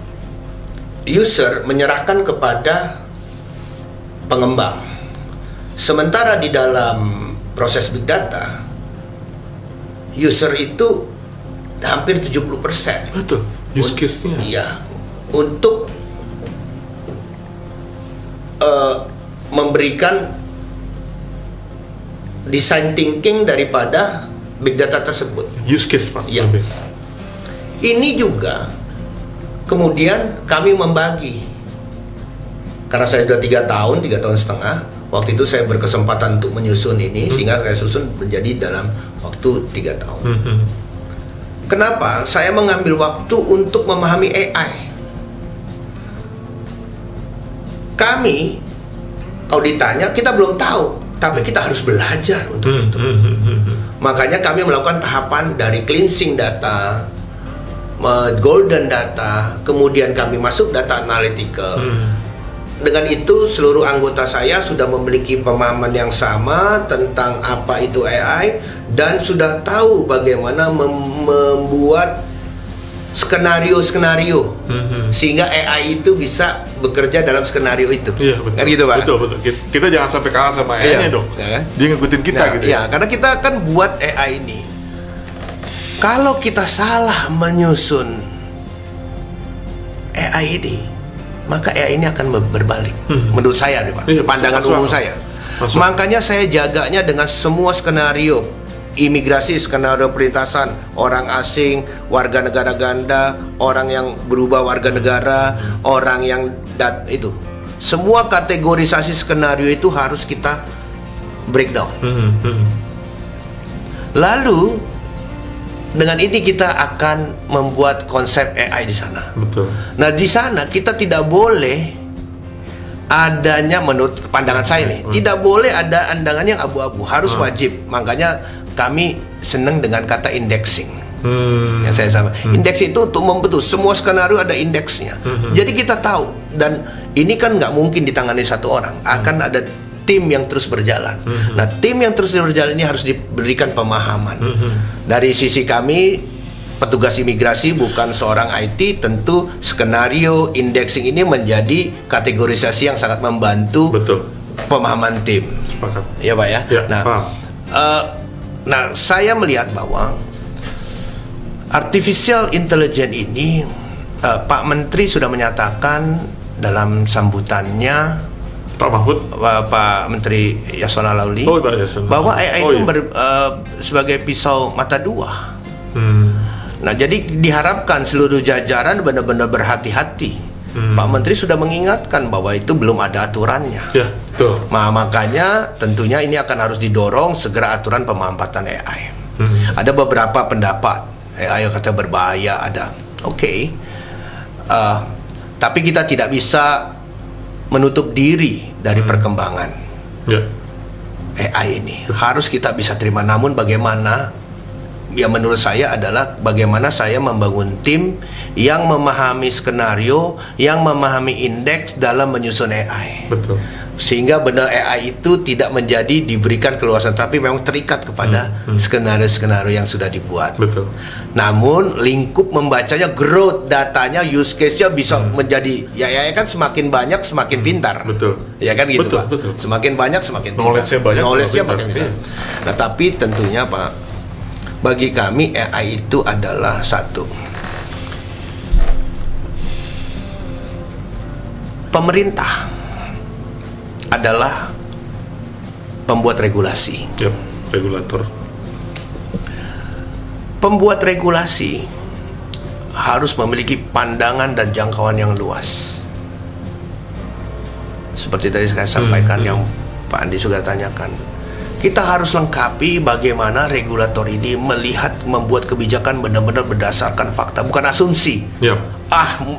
user menyerahkan kepada pengembang. Sementara di dalam proses Big Data, user itu hampir 70%. Betul, use case-nya. Iya, untuk memberikan design thinking daripada Big Data tersebut. Use case, Pak. Iya. Ini juga kemudian kami membagi, karena saya sudah 3 tahun setengah. Waktu itu saya berkesempatan untuk menyusun ini, sehingga saya susun menjadi dalam waktu 3 tahun. Kenapa? Saya mengambil waktu untuk memahami AI. Kami, kalau ditanya, kita belum tahu, tapi kita harus belajar untuk itu. Makanya kami melakukan tahapan dari cleansing data, golden data, kemudian kami masuk data analytical. Dengan itu seluruh anggota saya sudah memiliki pemahaman yang sama tentang apa itu AI dan sudah tahu bagaimana membuat skenario-skenario sehingga AI itu bisa bekerja dalam skenario itu. Iya, betul. Kan gitu, Pak? Betul. Kita jangan sampai kalah sama AI-nya dong. Ya, kan? Dia ngikutin kita gitu. Iya, karena kita kan buat AI ini. Kalau kita salah menyusun AI ini, maka AI ini akan berbalik. Menurut saya, Pak. Iya, Pandangan umum saya. Makanya saya jaganya dengan semua skenario. Imigrasi, skenario perlintasan, orang asing, warga negara ganda, orang yang berubah warga negara, orang yang itu. Semua kategorisasi skenario itu harus kita breakdown. Lalu dengan ini kita akan membuat konsep AI di sana. Betul. Nah, di sana kita tidak boleh adanya, menurut pandangan saya nih, tidak boleh ada andangan yang abu-abu, harus wajib. Makanya kami senang dengan kata indexing. Yang saya sama. Indeks itu untuk membentuk semua skenario ada indeksnya. Jadi kita tahu, dan ini kan nggak mungkin ditangani satu orang, akan ada tim yang terus berjalan. Nah, tim yang terus berjalan ini harus diberikan pemahaman. Dari sisi kami, petugas imigrasi bukan seorang IT, tentu skenario indexing ini menjadi kategorisasi yang sangat membantu pemahaman tim. Sepakat. Ya, Pak ya. Ya, Nah, saya melihat bahwa artificial intelligence ini, Pak Menteri sudah menyatakan dalam sambutannya, Pak Mahfud, Pak Menteri Yasona Lawli, bahwa AI itu sebagai pisau mata dua. Nah, jadi diharapkan seluruh jajaran benar-benar berhati-hati. Pak Menteri sudah mengingatkan bahwa itu belum ada aturannya. Ya, betul. Nah, makanya tentunya ini akan harus didorong segera aturan pemanfaatan AI. Ada beberapa pendapat AI kata berbahaya, ada. Oke. Tapi kita tidak bisa menutup diri dari perkembangan AI ini. Harus kita bisa terima. Namun bagaimana? Ya, menurut saya adalah bagaimana saya membangun tim yang memahami skenario, yang memahami indeks dalam menyusun AI. Betul. Sehingga benar AI itu tidak menjadi diberikan keluasan, tapi memang terikat kepada skenario-skenario yang sudah dibuat. Betul. Namun lingkup membacanya, growth datanya, use case-nya bisa menjadi ya kan semakin banyak semakin pintar. Betul. Ya kan gitu, betul, Pak. Betul. Semakin banyak semakin pintar. Knowledge-nya banyak, Knowledge-nya makin pintar. Nah, tapi tentunya, Pak, bagi kami AI itu adalah satu, pemerintah adalah pembuat regulasi. Yep, regulator. Pembuat regulasi harus memiliki pandangan dan jangkauan yang luas. Seperti tadi saya sampaikan, yang Pak Andi sudah tanyakan. Kita harus lengkapi bagaimana regulator ini melihat, membuat kebijakan benar-benar berdasarkan fakta, bukan asumsi.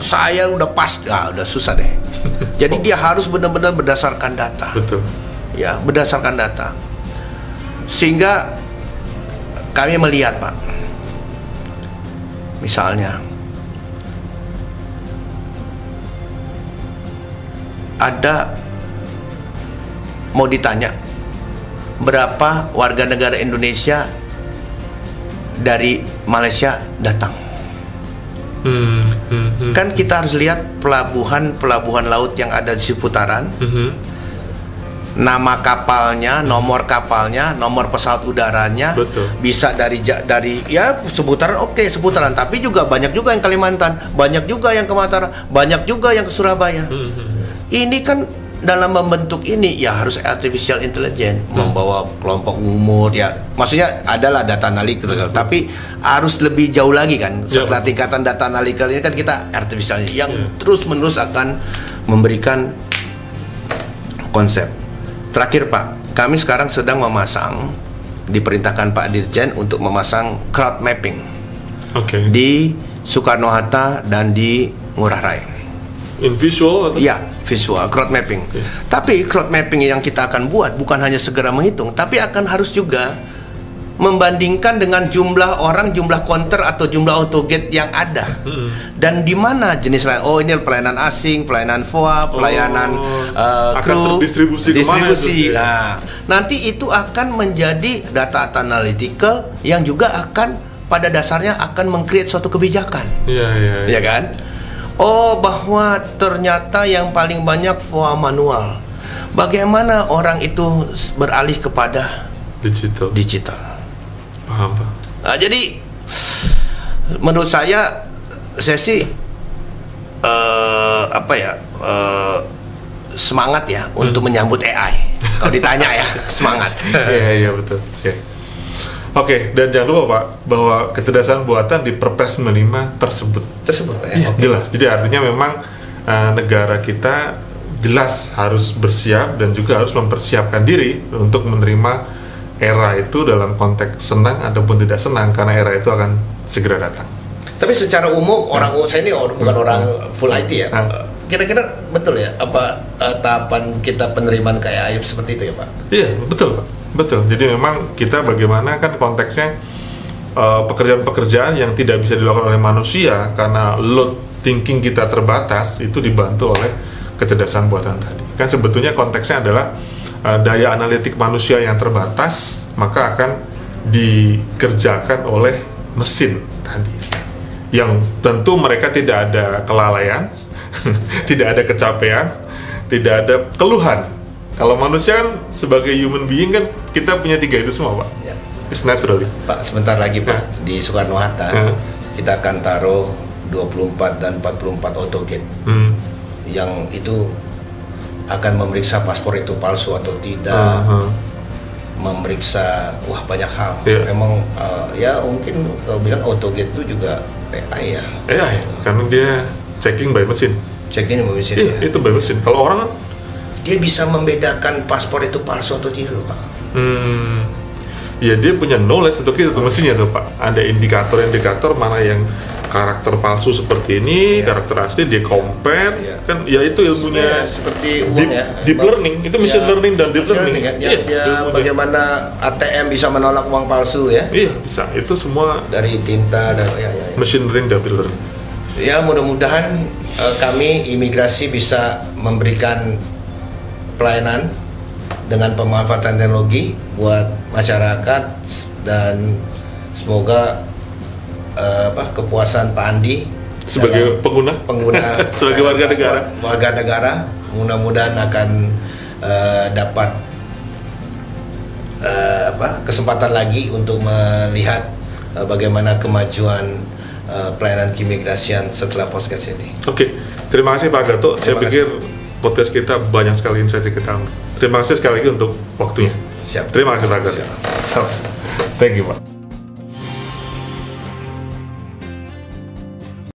saya udah pas, udah susah deh. Jadi dia harus benar-benar berdasarkan data. Betul. Ya, berdasarkan data. Sehingga kami melihat, Pak, misalnya ada, mau ditanya berapa warga negara Indonesia dari Malaysia datang. Kan kita harus lihat pelabuhan laut yang ada di seputaran, nama kapalnya, nomor kapalnya, nomor pesawat udaranya. Betul. Bisa dari ya seputaran, seputaran, tapi juga banyak juga yang Kalimantan, banyak juga yang ke Mataram, banyak juga yang ke Surabaya. Ini kan dalam membentuk ini ya harus artificial intelligence, membawa kelompok umur, ya maksudnya adalah data analytical, tapi harus lebih jauh lagi kan. Setelah tingkatan data analytical ini kan kita artificial yang terus menerus akan memberikan konsep. Terakhir, Pak, kami sekarang sedang memasang, diperintahkan Pak Dirjen untuk memasang crowd mapping di Soekarno-Hatta dan di Ngurah Rai. In visual atau? Ya, visual crowd mapping. Tapi crowd mapping yang kita akan buat bukan hanya segera menghitung, tapi akan harus juga membandingkan dengan jumlah orang, jumlah counter atau jumlah autogate yang ada. Dan di mana jenis lain? Oh, ini pelayanan asing, pelayanan FOA, pelayanan kru, distribusi. Nah, nanti itu akan menjadi data analytical yang juga akan pada dasarnya akan meng-create suatu kebijakan. Iya kan? Oh, bahwa ternyata yang paling banyak FOA manual. Bagaimana orang itu beralih kepada digital? Paham, Pak. Nah, jadi menurut saya sih semangat ya untuk menyambut AI. Kalau ditanya ya, semangat. Iya betul. Oke, dan jangan lupa, Pak, bahwa kecerdasan buatan di Perpres 95 tersebut ya. Jelas. Jadi artinya memang negara kita jelas harus bersiap dan juga harus mempersiapkan diri untuk menerima era itu dalam konteks senang ataupun tidak senang, karena era itu akan segera datang. Tapi secara umum saya ini bukan orang full IT ya. Kira-kira betul ya apa tahapan kita penerimaan kayak AI seperti itu ya, Pak? Iya, betul, Pak. Betul. Jadi memang kita bagaimana kan konteksnya pekerjaan-pekerjaan yang tidak bisa dilakukan oleh manusia karena load thinking kita terbatas itu dibantu oleh kecerdasan buatan tadi. Kan sebetulnya konteksnya adalah daya analitik manusia yang terbatas, maka akan dikerjakan oleh mesin tadi. Yang tentu mereka tidak ada kelalaian, tidak ada kecapean, tidak ada keluhan. Kalau manusia kan sebagai human being kan kita punya 3 itu semua, Pak. Ya. It's naturally. Pak, sebentar lagi, Pak, di Soekarno-Hatta kita akan taruh 24 dan 44 autogate yang itu akan memeriksa paspor itu palsu atau tidak, memeriksa banyak hal. Memang ya mungkin bilang autogate itu juga AI ya. AI, karena dia checking by mesin. Checking by mesin. Iya, itu by mesin. Kalau orang kan dia bisa membedakan paspor itu palsu atau tidak loh, Pak. Ya dia punya knowledge untuk itu mesinnya tuh, Pak. Ada indikator-indikator mana yang karakter palsu seperti ini, karakter asli dia compare, kan ya itu ilmunya seperti uang deep learning, itu machine learning dan deep learning. Bagaimana ATM bisa menolak uang palsu ya? Iya, bisa. Itu semua dari tinta dan machine learning dan deep learning. Ya, mudah-mudahan kami imigrasi bisa memberikan pelayanan dengan pemanfaatan teknologi buat masyarakat, dan semoga kepuasan Pak Andi sebagai pengguna sebagai warga negara mudah-mudahan akan dapat kesempatan lagi untuk melihat bagaimana kemajuan pelayanan keimigrasian setelah podcast ini. Oke, terima kasih Pak Gatot. Saya pikir podcast kita banyak sekali insight yang kita ambil. Terima kasih sekali lagi untuk waktunya. Siap. Terima kasih Pak Gatot. Thank you, Pak.